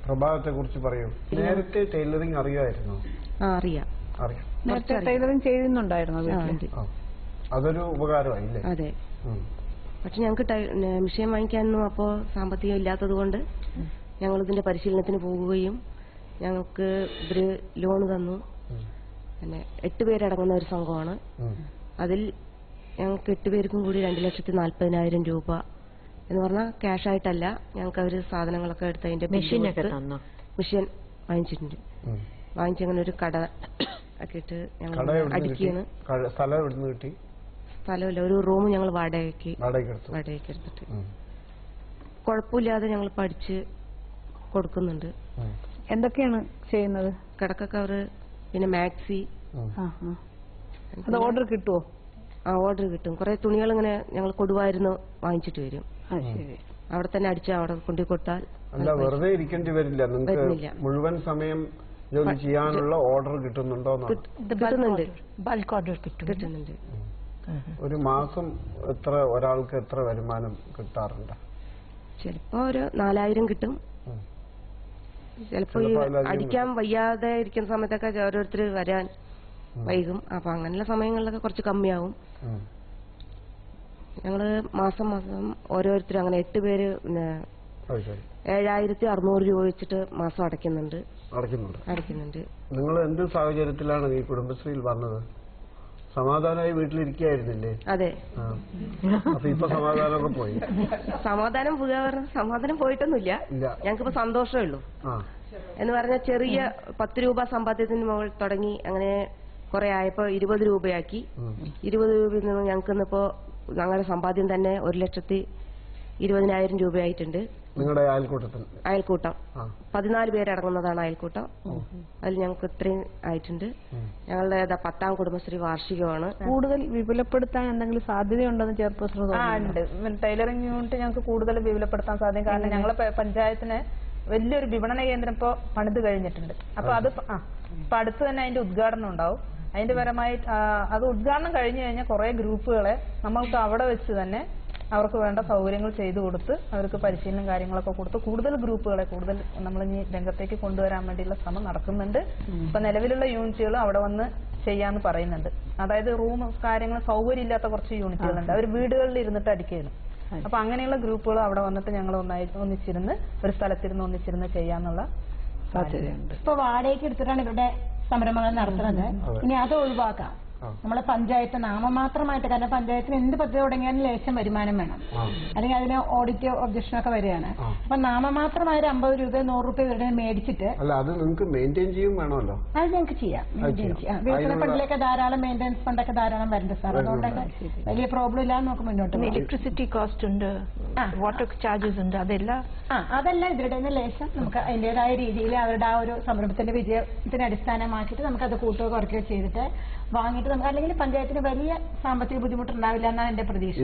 പ്രഭാതത്തെ കുറിച്ച് പറയൂ. നേരത്തെ ടൈലറിംഗ് അറിയാമായിരുന്നോ? അറിയാം. നേരത്തെ ടൈലറിംഗ് ചെയ്യുന്നുണ്ടായിരുന്നു. അതൊരു ഉപകാരമായില്ലേ? അതെ. പക്ഷെ ഞങ്ങൾക്ക് മെഷീൻ വാങ്ങിക്കാനൊന്നും അപ്പോൾ സാമ്പത്തികം ഇല്ലാത്തത് കൊണ്ട് ഞങ്ങൾ ഇതിന്റെ പരിശീലനത്തിന് പോകുകയും ഞങ്ങൾക്ക് ഇവര് ലോൺ തന്നു. പിന്നെ 8 പേരടങ്ങുന്ന ഒരു സംഘമാണ്. അതിൽ ഞങ്ങൾക്ക് 8 പേർക്കും കൂടി 2,40,000 രൂപ എന്ന് പറഞ്ഞാൽ ക്യാഷ് ആയിട്ടല്ല, ഞങ്ങൾക്ക് അവര് സാധനങ്ങളൊക്കെ എടുത്ത് അതിന്റെ മെഷീൻ വാങ്ങിച്ചിട്ടുണ്ട്. വാങ്ങിച്ചങ്ങനെ ഒരു കട ഒക്കെ ഇട്ട് ഞങ്ങൾ അടിക്കുകയാണ്. സ്ഥലമില്ല, ഒരു റൂം ഞങ്ങൾ വാടകയ്ക്ക് എടുത്തിട്ട് കുഴപ്പമില്ലാതെ ഞങ്ങൾ പഠിച്ച് കൊടുക്കുന്നുണ്ട്. എന്തൊക്കെയാണ് ചെയ്യുന്നത്? കിടക്ക കവറ്, പിന്നെ മാക്സി. അത് ഓർഡർ കിട്ടുമോ? ഓർഡർ കിട്ടും. കുറെ തുണികൾ ഇങ്ങനെ ഞങ്ങൾ കൊടുവായിരുന്നു വാങ്ങിച്ചിട്ട് വരും. അവിടെ തന്നെ അടിച്ചാൽ അവിടെ കൊണ്ടു കൊടുത്താൽ വെറുതെ ഇരിക്കേണ്ടി വരില്ല. നിങ്ങൾക്ക് മുഴുവൻ സമയം ജോലി ചെയ്യാനുള്ള ഓർഡർ കിട്ടുന്നുണ്ടോ? കിട്ടുന്നുണ്ട്. ബൾക്ക് ഓർഡർ കിട്ടുന്നുണ്ട്. ഒരു മാസം ഒരാൾക്ക് എത്ര വരുമാനം കിട്ടാറുണ്ട്? ചിലപ്പോ ഒരു 4,000 കിട്ടും. ചിലപ്പോ അടിക്കാൻ വയ്യാതെ ഇരിക്കുന്ന സമയത്തൊക്കെ ഓരോരുത്തർ വരാൻ വൈകും. അപ്പൊ അങ്ങനെയുള്ള സമയങ്ങളിലൊക്കെ കുറച്ച് കമ്മിയാവും. ഞങ്ങള് മാസം ഓരോരുത്തരും അങ്ങനെ 8 പേര് 7,600 രൂപ വെച്ചിട്ട് മാസം അടയ്ക്കുന്നുണ്ട്. അടയ്ക്കുന്നുണ്ട്. നിങ്ങൾ എന്ത് സാഹചര്യത്തിലാണ് ഈ കുടുംബശ്രീയിൽ വന്നത്? സമാധാനമായി വീട്ടിലിരിക്കുകയായിരുന്നില്ലേ? അതെ. അപ്പൊ ഇപ്പൊ സമാധാനമൊക്കെ പോയി? സമാധാനം പോയിട്ടൊന്നുമില്ല. ഞങ്ങൾക്കിപ്പോ സന്തോഷമേ ഉള്ളൂ. എന്ന് പറഞ്ഞാൽ ചെറിയ 10 രൂപ സമ്പാദ്യത്തിന് മുകളിൽ തുടങ്ങി അങ്ങനെ കുറെ ആയപ്പോ 20 രൂപയാക്കി. 20 രൂപയിൽ നിന്ന് ഞങ്ങൾക്കിന്നിപ്പോ ഞങ്ങളുടെ സമ്പാദ്യം തന്നെ 1,20,000 രൂപയായിട്ടുണ്ട്. നിങ്ങളുടെ അയൽക്കൂട്ടം 14 പേരടങ്ങുന്നതാണ് അയൽക്കൂട്ടം. അതിൽ ഞങ്ങൾക്ക് ഇത്രയും ആയിട്ടുണ്ട്. ഞങ്ങളുടെ 10ാം കുടുംബശ്രീ വാർഷികമാണ്. കൂടുതൽ വിപുലപ്പെടുത്താൻ എന്തെങ്കിലും സാധ്യതയുണ്ടെന്ന് ചെയർപേഴ്സൺ ഉണ്ട്. ടൈലറിംഗ് യൂണിറ്റ് ഞങ്ങൾക്ക് കൂടുതൽ വിപുലപ്പെടുത്താൻ സാധ്യത. കാരണം ഞങ്ങളെ പഞ്ചായത്തിന് വലിയൊരു വിപണന കേന്ദ്രം ഇപ്പോൾ പണിത് കഴിഞ്ഞിട്ടുണ്ട്. അപ്പൊ അത് ഇപ്പൊ അടുത്ത് തന്നെ അതിന്റെ ഉദ്ഘാടനം ഉണ്ടാവും. അതിന്റെ പരമായി അത് ഉദ്ഘാടനം കഴിഞ്ഞു കഴിഞ്ഞാൽ കുറെ ഗ്രൂപ്പുകളെ നമ്മൾക്ക് അവിടെ വെച്ച് തന്നെ അവർക്ക് വേണ്ട സൗകര്യങ്ങൾ ചെയ്തു കൊടുത്ത് അവർക്ക് പരിശീലനം കാര്യങ്ങളൊക്കെ കൊടുത്ത് കൂടുതൽ ഗ്രൂപ്പുകളെ കൂടുതൽ നമ്മൾ ഇനി രംഗത്തേക്ക് കൊണ്ടുവരാൻ വേണ്ടിയുള്ള ശ്രമം നടക്കുന്നുണ്ട്. ഇപ്പൊ നിലവിലുള്ള യൂണിറ്റുകൾ അവിടെ വന്ന് ചെയ്യാന്ന് പറയുന്നുണ്ട്. അതായത് റൂം കാര്യങ്ങൾ സൗകര്യം ഇല്ലാത്ത കുറച്ച് യൂണിറ്റുകളുണ്ട്. അവർ വീടുകളിൽ ഇരുന്നിട്ട് അടിക്കുകയാണ്. അപ്പൊ അങ്ങനെയുള്ള ഗ്രൂപ്പുകൾ അവിടെ വന്നിട്ട് ഞങ്ങൾ ഒന്നിച്ചിരുന്ന് ഒരു സ്ഥലത്തിരുന്ന് ഒന്നിച്ചിരുന്ന് ചെയ്യാന്നുള്ള സാധ്യതയുണ്ട്. ഇപ്പൊ വാടകയ്ക്ക് എടുത്തിട്ടാണ് ഇവരുടെ സംരംഭങ്ങൾ നടത്തുന്നത്. ഇനി അത് ഒഴിവാക്കാം. നമ്മളെ പഞ്ചായത്ത് നാമമാത്രമായിട്ട്, കാരണം പഞ്ചായത്തിന് എന്ത് പദ്ധതി തുടങ്ങിയാലും ലേശം വരുമാനം വേണം, അല്ലെങ്കിൽ അതിന് ഓഡിറ്റ് ഒബ്ജക്ഷനൊക്കെ വരികയാണ്. അപ്പൊ നാമമാത്രമായ 50 രൂപ 100 രൂപ ഇവരുടെ മേടിച്ചിട്ട് അത് നിങ്ങൾക്ക് മെയിൻറ്റെയിൻ ചെയ്യും വേണമല്ലോ. അത് ഞങ്ങൾക്ക് ചെയ്യാം. വികസന ഫണ്ടിലേക്ക് ധാരാളം മെയിൻ്റെനൻസ് ഫണ്ടൊക്കെ ധാരാളം വരുന്നുണ്ട് സാർ. അതുകൊണ്ടൊക്കെ വലിയ പ്രോബ്ലം ഇല്ലാതെ നമുക്ക് മുന്നോട്ട് പോകും. ഇലക്ട്രിസിറ്റി കോസ്റ്റ് ഉണ്ട്, വാട്ടർ ചാർജസ് ഉണ്ട്, അതെല്ലാം ഇവരുടെ ലേശം നമുക്ക് അതിൻ്റെതായ രീതിയിൽ അവരുടെ ആ ഒരു സംരംഭത്തിന്റെ വിജയത്തിന് അടിസ്ഥാനമാക്കിയിട്ട് നമുക്കത് കൂട്ടുകയോ കുറയ്ക്കുകയോ ചെയ്തിട്ട് വാങ്ങിയിട്ട് നമുക്ക്, അല്ലെങ്കിൽ പഞ്ചായത്തിന് വലിയ സാമ്പത്തിക ബുദ്ധിമുട്ടുണ്ടാവില്ല എന്നാണ് എന്റെ പ്രതീക്ഷ.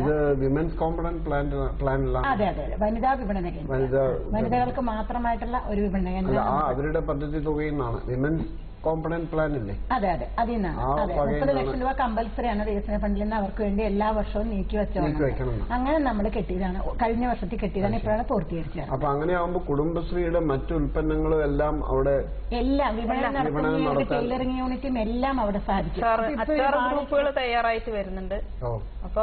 അതെ, വനിതാ വിപണന കേന്ദ്രം, വനിതകൾക്ക് മാത്രമായിട്ടുള്ള ഒരു വിപണന കേന്ദ്രം. അവരുടെ പദ്ധതി തുകയിൽ നിന്നാണ് കോമ്പണന്റ് പ്ലാൻ ഇല്ലേ? അതെ, അതിൽ നിന്നാണ്. 30 ലക്ഷം രൂപ കമ്പൽസറിയാണ് വികസന ഫണ്ടിൽ നിന്ന് അവർക്ക് വേണ്ടി എല്ലാ വർഷവും നീക്കി വെച്ചോളാം. അങ്ങനെ നമ്മൾ കെട്ടിയതാണ്, കഴിഞ്ഞ വർഷത്തിൽ കെട്ടിയതാണ്, ഇപ്പോഴാണ് പൂർത്തീകരിച്ചത്. അപ്പൊ അങ്ങനെ ആകുമ്പോൾ കുടുംബശ്രീയുടെ മറ്റു ഉൽപ്പന്നങ്ങളും എല്ലാം അവിടെ എല്ലാം വിപണനം ടൈലറിംഗ് യൂണിറ്റും എല്ലാം അവിടെ സാധിക്കും. ഗ്രൂപ്പുകൾ തയ്യാറായിട്ട് വരുന്നുണ്ട്. അപ്പൊ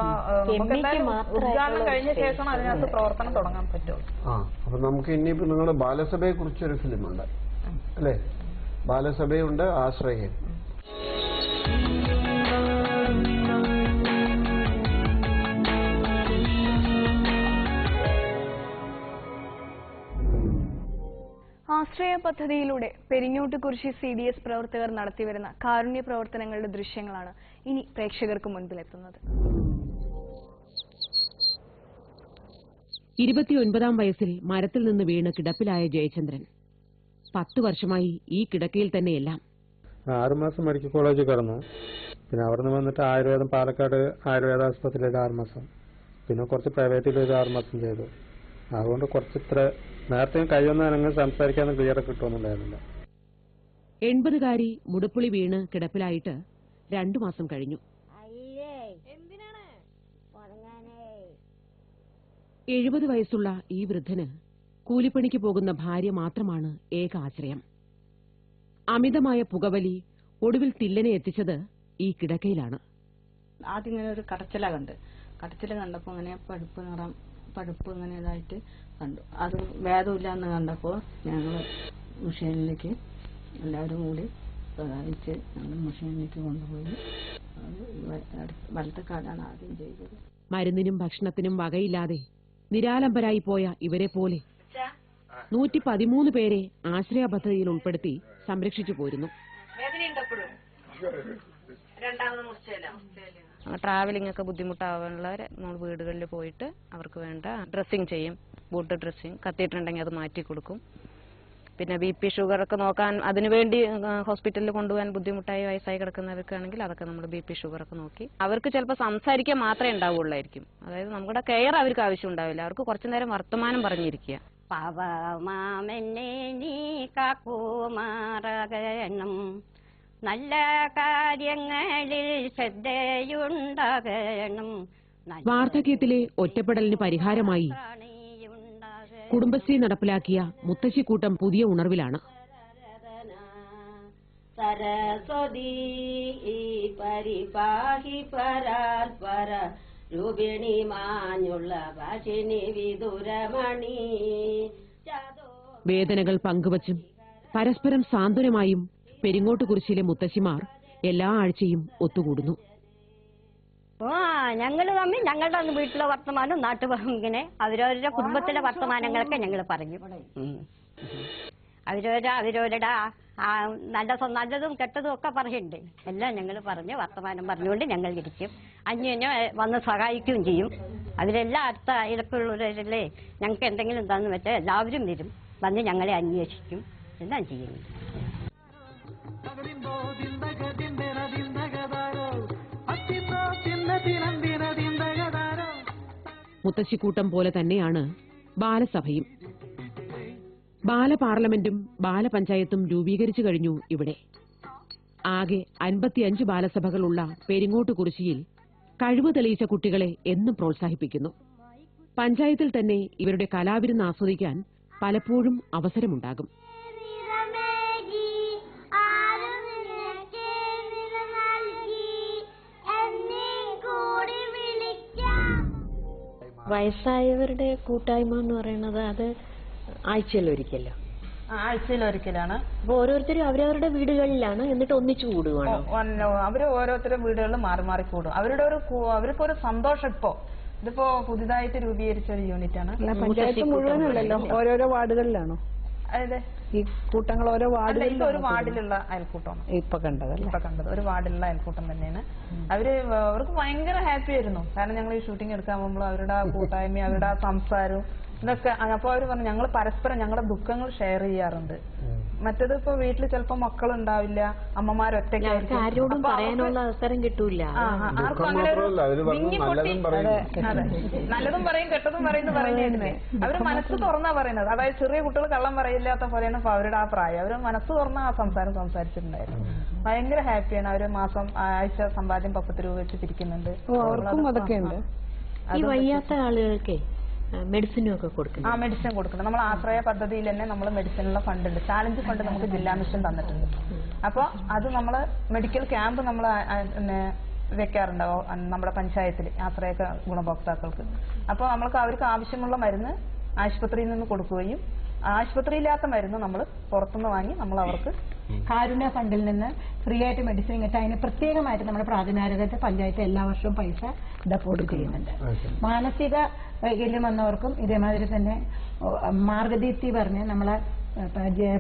ഉദ്ഘാടനം കഴിഞ്ഞ ശേഷം അതിനകത്ത് പ്രവർത്തനം തുടങ്ങാൻ പറ്റും. അപ്പൊ നമുക്ക് ഇനിയിപ്പോ നിങ്ങളുടെ ബാലസഭയെ കുറിച്ചൊരു ഫിലിമുണ്ട് അല്ലേ? ബാലസഭയുണ്ട്, ആശ്രയം. ആശ്രയ പദ്ധതിയിലൂടെ പെരിങ്ങോട്ടുകുറിശി CDS പ്രവർത്തകർ നടത്തിവരുന്ന കാരുണ്യ പ്രവർത്തനങ്ങളുടെ ദൃശ്യങ്ങളാണ് ഇനി പ്രേക്ഷകർക്ക് മുൻപിലെത്തുന്നത്. 29ാം വയസ്സിൽ മരത്തിൽ നിന്ന് വീണ് കിടപ്പിലായ ജയചന്ദ്രൻ 10 വർഷമായി ഈ കിടക്കയിൽ തന്നെയെല്ലാം. 6 മാസം മെഡിക്കൽ കോളേജിൽ കിടന്നു. പിന്നെ അവിടെ നിന്ന് വന്നിട്ട് ആയുർവേദം പാലക്കാട് ആയുർവേദ ആശുപത്രിയിൽ 6 മാസം, പിന്നെ കുറച്ച് പ്രൈവറ്റിൽ ഒരു 6 മാസം ചെയ്തു. അതുകൊണ്ട് കുറച്ച് ഇത്ര നേരത്തെ കഴിയുന്ന നിങ്ങൾ സംസാരിക്കാൻ ക്ലിയർ കിട്ടുമെന്നുണ്ടായിരുന്നില്ല. 80കാരി മുടപ്പുളി വീണ് കിടപ്പിലായിട്ട് 2 മാസം കഴിഞ്ഞു. 70 വയസ്സുള്ള ഈ വൃദ്ധന് കൂലിപ്പണിക്ക് പോകുന്ന ഭാര്യ മാത്രമാണ് ഏക ആശ്രയം. അമിതമായ പുകവലി ഒടുവിൽ തില്ലനെ എത്തിച്ചത് ഈ കിടക്കയിലാണ്. ആദ്യം ഇങ്ങനെ ഒരു കടച്ചില കണ്ടപ്പോൾ ഇങ്ങനെ പഴുപ്പ് ഇങ്ങനെ ഇതായിട്ട് കണ്ടു. അത് ഭേദമില്ല എന്ന് കണ്ടപ്പോൾ ഞങ്ങൾ മെഷീനിലേക്ക് എല്ലാവരും കൂടി സഹായിച്ച് ഞങ്ങൾ മെഷീനിലേക്ക് കൊണ്ടുപോയി വലത്തെ കാലാണ് ആദ്യം ചെയ്തത്. മരുന്നിനും ഭക്ഷണത്തിനും വകയില്ലാതെ നിരാലംബരായി പോയ ഇവരെ പോലെ 113 പേരെ ആശ്രയ പദ്ധതിയിൽ ഉൾപ്പെടുത്തി സംരക്ഷിച്ചു പോരുന്നു. ട്രാവലിംഗ് ഒക്കെ ബുദ്ധിമുട്ടാവാനുള്ളവരെ നമ്മൾ വീടുകളിൽ പോയിട്ട് അവർക്ക് വേണ്ട ഡ്രസ്സിങ് ചെയ്യും. ബൂട്ട് ഡ്രസ്സിങ് കത്തിയിട്ടുണ്ടെങ്കിൽ അത് മാറ്റി കൊടുക്കും. പിന്നെ BP ഷുഗർ ഒക്കെ നോക്കാൻ അതിനുവേണ്ടി ഹോസ്പിറ്റലിൽ കൊണ്ടുപോകാൻ ബുദ്ധിമുട്ടായി വയസ്സായി കിടക്കുന്നവർക്കാണെങ്കിൽ അതൊക്കെ നമ്മൾ BP ഷുഗർ ഒക്കെ നോക്കി. അവർക്ക് ചിലപ്പോൾ സംസാരിക്കാൻ മാത്രമേ ഉണ്ടാവുള്ളായിരിക്കും. അതായത് നമ്മുടെ കെയർ അവർക്ക് ആവശ്യം ഉണ്ടാവില്ല. അവർക്ക് കുറച്ചു നേരം വർത്തമാനം പറഞ്ഞിരിക്കുക. പാവമാമെന്നെ നീ കാക്കുമാറകണം, നല്ല കാര്യങ്ങളിൽ ശ്രദ്ധയുണ്ടാകണം. വാർദ്ധക്യത്തിലെ ഒറ്റപ്പെടലിന് പരിഹാരമായി കുടുംബശ്രീ നടപ്പിലാക്കിയ മുത്തശ്ശിക്കൂട്ടം പുതിയ ഉണർവിലാണ്. സരസ്വതി പരിപാഹി പരാൽപര രൂപിണി മാഞ്ഞുള്ള ഭാഷിണി വിദുരമണി. വേദനകൾ പങ്കുവച്ചും പരസ്പരം സാന്ത്വനമായും പെരിങ്ങോട്ടുകുറിശ്ശിയിലെ മുത്തശ്ശിമാർ എല്ലാ ആഴ്ചയും ഒത്തുകൂടുന്നു. ഞങ്ങൾ തമ്മിൽ ഞങ്ങളുടെ വീട്ടിലെ വർത്തമാനം ഇങ്ങനെ അവരവരുടെ കുടുംബത്തിലെ വർത്തമാനങ്ങളൊക്കെ ഞങ്ങൾ പറഞ്ഞു. അവരവരുടെ നല്ലതും കെട്ടതും ഒക്കെ പറയുന്നുണ്ട്. എല്ലാം ഞങ്ങൾ പറഞ്ഞ് വർത്തമാനം പറഞ്ഞുകൊണ്ട് ഞങ്ങൾ ഇരിക്കും. അന്യോന്യം വന്ന് സഹായിക്കുകയും ചെയ്യും. അതിലെല്ലാം അടുത്ത അയൽക്കുള്ളവരല്ലേ ഞങ്ങൾക്ക് എന്തെങ്കിലും എന്താന്ന് വെച്ചാൽ എല്ലാവരും വരും, വന്ന് ഞങ്ങളെ അന്വേഷിക്കും, എല്ലാം ചെയ്യുന്നു. മുത്തശ്ശിക്കൂട്ടം പോലെ തന്നെയാണ് ബാലസഭയും. ബാലപാർലമെന്റും ബാലപഞ്ചായത്തും രൂപീകരിച്ചു കഴിഞ്ഞു ഇവിടെ. ആകെ 55 ബാലസഭകളുള്ള പെരിങ്ങോട്ടുകുറിശ്ശിയിൽ കഴിവ് തെളിയിച്ച കുട്ടികളെ എന്നും പ്രോത്സാഹിപ്പിക്കുന്നു. പഞ്ചായത്തിൽ തന്നെ ഇവരുടെ കലാവിരുന്ന് ആസ്വദിക്കാൻ പലപ്പോഴും അവസരമുണ്ടാകും. വയസ്സായവരുടെ കൂട്ടായ്മ എന്ന് പറയുന്നത് അത് ആഴ്ചയിലൊരിക്കലോ? ആഴ്ചയിലൊരിക്കലാണ്. അപ്പൊ ഓരോരുത്തരും അവരവരുടെ വീടുകളിലാണ്, എന്നിട്ട് ഒന്നിച്ചു കൂടുകയാണോ? അവര് ഓരോരുത്തരുടെ വീടുകളിൽ മാറി മാറി കൂടും. അവർക്കൊരു സന്തോഷം. ഇതിപ്പോ പുതിയതായിട്ട് രൂപീകരിച്ച ഒരു യൂണിറ്റ് ആണ്. പഞ്ചായത്ത് മുഴുവനല്ലല്ലോ, ഓരോരോ വാർഡുകളിലാണോ? അതെ, ഈ കൂട്ടങ്ങൾ ഓരോ വാർഡുകളിൽ. ഒരു വാർഡിലുള്ള അയൽക്കൂട്ടമാണ് ഇപ്പൊ കണ്ടത്. ഒരു വാർഡിലുള്ള അയൽക്കൂട്ടം തന്നെയാണ്. അവർക്ക് ഭയങ്കര ഹാപ്പി ആയിരുന്നു. കാരണം ഞങ്ങൾ ഈ ഷൂട്ടിംഗ് എടുക്കാൻ പോകുമ്പോൾ അവരുടെ ആ കൂട്ടായ്മ, അവരുടെ ആ സംസാരവും ഇതൊക്കെ. അപ്പൊ അവര് പറഞ്ഞു ഞങ്ങൾ പരസ്പരം ഞങ്ങളുടെ ദുഃഖങ്ങൾ ഷെയർ ചെയ്യാറുണ്ട്. മറ്റേത് ഇപ്പൊ വീട്ടിൽ ചിലപ്പോ മക്കളുണ്ടാവില്ല, അമ്മമാരൊറ്റയ്ക്കായിരിക്കും, ആരോടും പറയാനുള്ള അവസരം കിട്ടൂല. ആർക്കും അങ്ങനെ നല്ലതും പറയും കെട്ടതും പറയുന്നു പറയുന്നേ. അവര് മനസ്സ് തുറന്നാ പറയുന്നത്. അതായത് ചെറിയ കുട്ടികൾ കള്ളം പറയില്ലാത്ത പോലെയാണ് അവരുടെ ആ പ്രായം. അവര് മനസ്സ് തുറന്ന ആ സംസാരിച്ചിട്ടുണ്ടായിരുന്നു. ഭയങ്കര ഹാപ്പിയാണ്. അവര് ആഴ്ച സമ്പാദ്യം 10 രൂപ വെച്ച് പിരിക്കുന്നുണ്ട്. ഈ വയ്യാത്ത ആളുകൾക്ക് മെഡിസിനും ഒക്കെ കൊടുക്കണം. മെഡിസിൻ കൊടുക്കണം. നമ്മൾ ആശ്രയ പദ്ധതിയിൽ തന്നെ നമ്മൾ മെഡിസിനുള്ള ഫണ്ട് ഉണ്ട്. ചാലഞ്ച് ഫണ്ട് നമുക്ക് ജില്ലാ മിഷൻ തന്നിട്ടുണ്ട്. അപ്പൊ അത് നമ്മള് മെഡിക്കൽ ക്യാമ്പ് നമ്മൾ വെക്കാറുണ്ടാവും നമ്മുടെ പഞ്ചായത്തിൽ ആശ്രയ ഗുണഭോക്താക്കൾക്ക്. അപ്പോൾ നമ്മൾക്ക് അവർക്ക് ആവശ്യമുള്ള മരുന്ന് ആശുപത്രിയിൽ നിന്ന് കൊടുക്കുകയും ആശുപത്രിയില്ലാത്ത മരുന്ന് നമ്മൾ പുറത്തുനിന്ന് വാങ്ങി നമ്മൾ അവർക്ക് കാരുണ്യ ഫണ്ടിൽ നിന്ന് ഫ്രീ ആയിട്ട് മെഡിസിൻ കിട്ടാൻ അതിന് പ്രത്യേകമായിട്ട് നമ്മുടെ പ്രാഥമികാരോഗ്യത്തെ പഞ്ചായത്ത് എല്ലാ വർഷവും പൈസ ഡെപ്പോസിറ്റ് ചെയ്യുന്നുണ്ട്. മാനസിക വൈകല്യം വന്നവർക്കും ഇതേമാതിരി തന്നെ മാർഗദീപ്തി പറഞ്ഞ് നമ്മളെ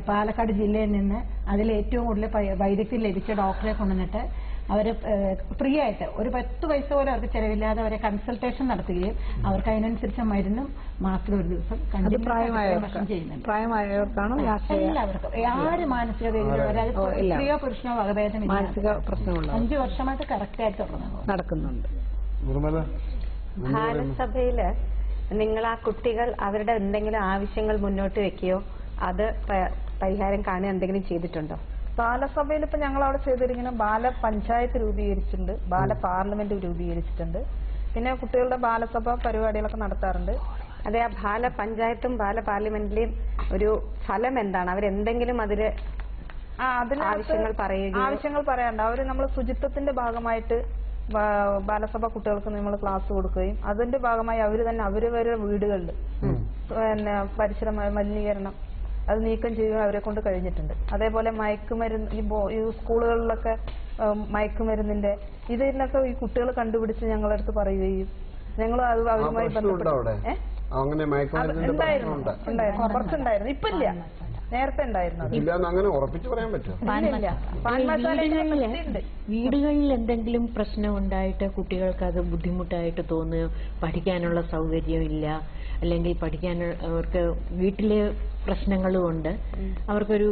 പാലക്കാട് ജില്ലയിൽ നിന്ന് അതിൽ ഏറ്റവും കൂടുതൽ വൈദഗ്ധ്യം ലഭിച്ച ഡോക്ടറെ കൊണ്ടുവന്നിട്ട് അവര് ഫ്രീ ആയിട്ട് ഒരു 10 പൈസ പോലും അവർക്ക് ചെലവില്ലാതെ അവരെ കൺസൾട്ടേഷൻ നടത്തുകയും അവർക്ക് അതിനനുസരിച്ച മരുന്നും മാസത്തിൽ ഒരു ദിവസം ചെയ്യുന്നുണ്ട്. പ്രായമായവർക്കാണോ? എല്ലാവർക്കും, ആര് മാനസിക സ്ത്രീയോ പുരുഷനോ വകഭേദം മാനസിക പ്രശ്നമുള്ള 5 വർഷമായിട്ട് കറക്റ്റ് ആയിട്ട് നടക്കുന്നുണ്ട്. ബാലസഭയില് നിങ്ങൾ ആ കുട്ടികൾ അവരുടെ എന്തെങ്കിലും ആവശ്യങ്ങൾ മുന്നോട്ട് വെക്കുകയോ അത് പരിഹാരം കാണുക എന്തെങ്കിലും ചെയ്തിട്ടുണ്ടോ? ബാലസഭയിൽ ഇപ്പൊ ഞങ്ങൾ അവിടെ ചെയ്തിരിക്കുന്ന ബാല പഞ്ചായത്ത് രൂപീകരിച്ചിട്ടുണ്ട്, ബാല പാർലമെന്റ് രൂപീകരിച്ചിട്ടുണ്ട്. പിന്നെ കുട്ടികളുടെ ബാലസഭ പരിപാടികളൊക്കെ നടത്താറുണ്ട്. അതെ, ആ ബാല പഞ്ചായത്തും ബാല പാർലമെന്റിലെയും ഒരു ഫലം എന്താണ്? അവരെന്തെങ്കിലും അതില് ആവശ്യങ്ങൾ പറയാറുണ്ട്. അവര് നമ്മൾ ശുചിത്വത്തിന്റെ ഭാഗമായിട്ട് ബാലസഭ കുട്ടികൾക്ക് നമ്മൾ ക്ലാസ് കൊടുക്കുകയും അതിന്റെ ഭാഗമായി അവര് തന്നെ അവരവരുടെ വീടുകളിൽ പിന്നെ പരിസരമായ മലിനീകരണം അത് നീക്കം ചെയ്യുക അവരെ കൊണ്ട് കഴിഞ്ഞിട്ടുണ്ട്. അതേപോലെ മയക്കുമരുന്ന് ഈ സ്കൂളുകളിലൊക്കെ മയക്കുമരുന്നിന്റെ ഇതിനൊക്കെ ഈ കുട്ടികൾ കണ്ടുപിടിച്ച് ഞങ്ങളുടെ അടുത്ത് പറയുകയും ഞങ്ങൾ അത് അവരുമായി ഉണ്ടായിരുന്നു, കുറച്ചുണ്ടായിരുന്നു. ഇപ്പൊ ഇല്ല, നേരത്തെ ഉണ്ടായിരുന്നു. വീടുകളിൽ എന്തെങ്കിലും പ്രശ്നം ഉണ്ടായിട്ട് കുട്ടികൾക്ക് അത് ബുദ്ധിമുട്ടായിട്ട് തോന്നുകയോ പഠിക്കാനുള്ള സൗകര്യം ഇല്ല, അല്ലെങ്കിൽ പഠിക്കാൻ അവർക്ക് വീട്ടിലെ പ്രശ്നങ്ങളും ഉണ്ട്, അവർക്കൊരു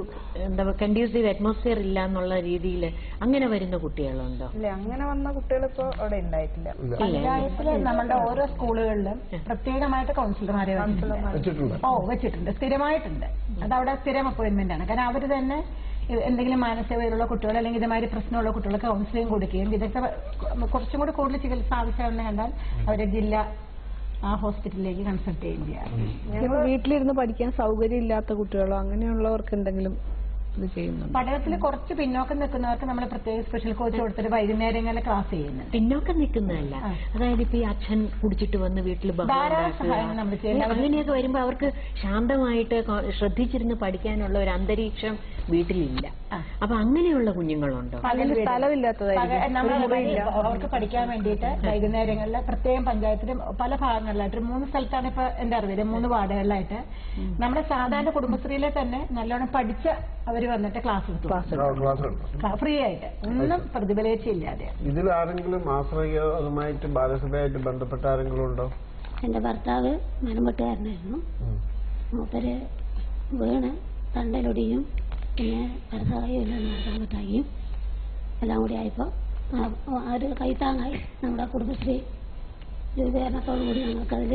എന്താ കൺഡ്യൂസീവ് അറ്റ്മോസ്ഫിയർ ഇല്ല എന്നുള്ള രീതിയിൽ അങ്ങനെ വരുന്ന കുട്ടികളുണ്ടോ? ഇല്ല, അങ്ങനെ വന്ന കുട്ടികൾ ഇപ്പോ അവിടെ ഉണ്ടായിട്ടില്ല. പഞ്ചായത്തില് നമ്മുടെ ഓരോ സ്കൂളുകളിലും പ്രത്യേകമായിട്ട് കൗൺസിലർമാരെ വെച്ചിട്ടുണ്ട്, സ്ഥിരമായിട്ടുണ്ട്. അതവിടെ സ്ഥിരം അപ്പോയിന്റ്മെന്റ് ആണ്. കാരണം അവര് തന്നെ എന്തെങ്കിലും മാനസികതയുള്ള കുട്ടികൾ അല്ലെങ്കിൽ ഇതുമാതിരി പ്രശ്നമുള്ള കുട്ടികൾക്ക് കൗൺസിലിംഗ് കൊടുക്കുകയും വിദഗ്ധ കുറച്ചും കൂടി കൂടുതൽ ചികിത്സ ആവശ്യമെന്ന് കണ്ടാൽ അവരെ ജില്ലാ ഹോസ്പിറ്റലിലേക്ക് കൺസൾട്ട് ചെയ്യുകയാണ്. വീട്ടിലിരുന്ന് പഠിക്കാൻ സൗകര്യം ഇല്ലാത്ത കുട്ടികളോ അങ്ങനെയുള്ളവർക്ക് എന്തെങ്കിലും ഇത് ചെയ്യുന്നുണ്ട്. പഠനത്തിൽ കുറച്ച് പിന്നോക്കം നിൽക്കുന്നവർക്ക് നമ്മൾ പ്രത്യേക സ്പെഷ്യൽ കോച്ച് കൊടുത്തിട്ട് വൈകുന്നേരങ്ങളിൽ ക്ലാസ് ചെയ്യുന്നത്. പിന്നോക്കം നിൽക്കുന്നതല്ല, അതായത് ഇപ്പൊ ഈ അച്ഛൻ കുടിച്ചിട്ട് വന്ന് വീട്ടിൽ ധാരാളം സഹായങ്ങൾ നമ്മൾ ചെയ്യുന്നത്. അങ്ങനെയൊക്കെ വരുമ്പോ അവർക്ക് ശാന്തമായിട്ട് ശ്രദ്ധിച്ചിരുന്ന് പഠിക്കാനുള്ള ഒരു അന്തരീക്ഷം വീട്ടിലില്ല. അപ്പൊ അങ്ങനെയുള്ള കുഞ്ഞുങ്ങളുണ്ടോ? അവർക്ക് പഠിക്കാൻ വേണ്ടിയിട്ട് വൈകുന്നേരങ്ങളിൽ പ്രത്യേകം പഞ്ചായത്തിലും പല ഭാഗങ്ങളിലായിട്ട് 3 സ്ഥലത്താണ് ഇപ്പൊ എന്റെ അറിവിൽ 3 വാർഡുകളിലായിട്ട് നമ്മുടെ സാധാരണ കുടുംബശ്രീയിലെ തന്നെ നല്ലോണം പഠിച്ച അവര് വന്നിട്ട് ക്ലാസ് ഫ്രീ ആയിട്ട് ഒന്നും പ്രതിഫലിച്ചില്ലാതെ. ഇതിൽ ആരെങ്കിലും ആശ്രയമായിട്ട് ബാലസഭയായിട്ട് ബന്ധപ്പെട്ട ആരെങ്കിലും ഉണ്ടോ? എന്റെ ഭർത്താവ് മലമ്പട്ടുകാരനായിരുന്നു. മൂപ്പര് വീണ് തണ്ടലൊടിയും പിന്നെ കരസഹായം നടത്താൻ പറ്റായും എല്ലാം കൂടി ആയപ്പോൾ ഒരു കൈത്താങ്ങായി നമ്മുടെ കുടുംബശ്രീ രൂപീകരണത്തോടു കൂടി ഞങ്ങൾക്കതിൽ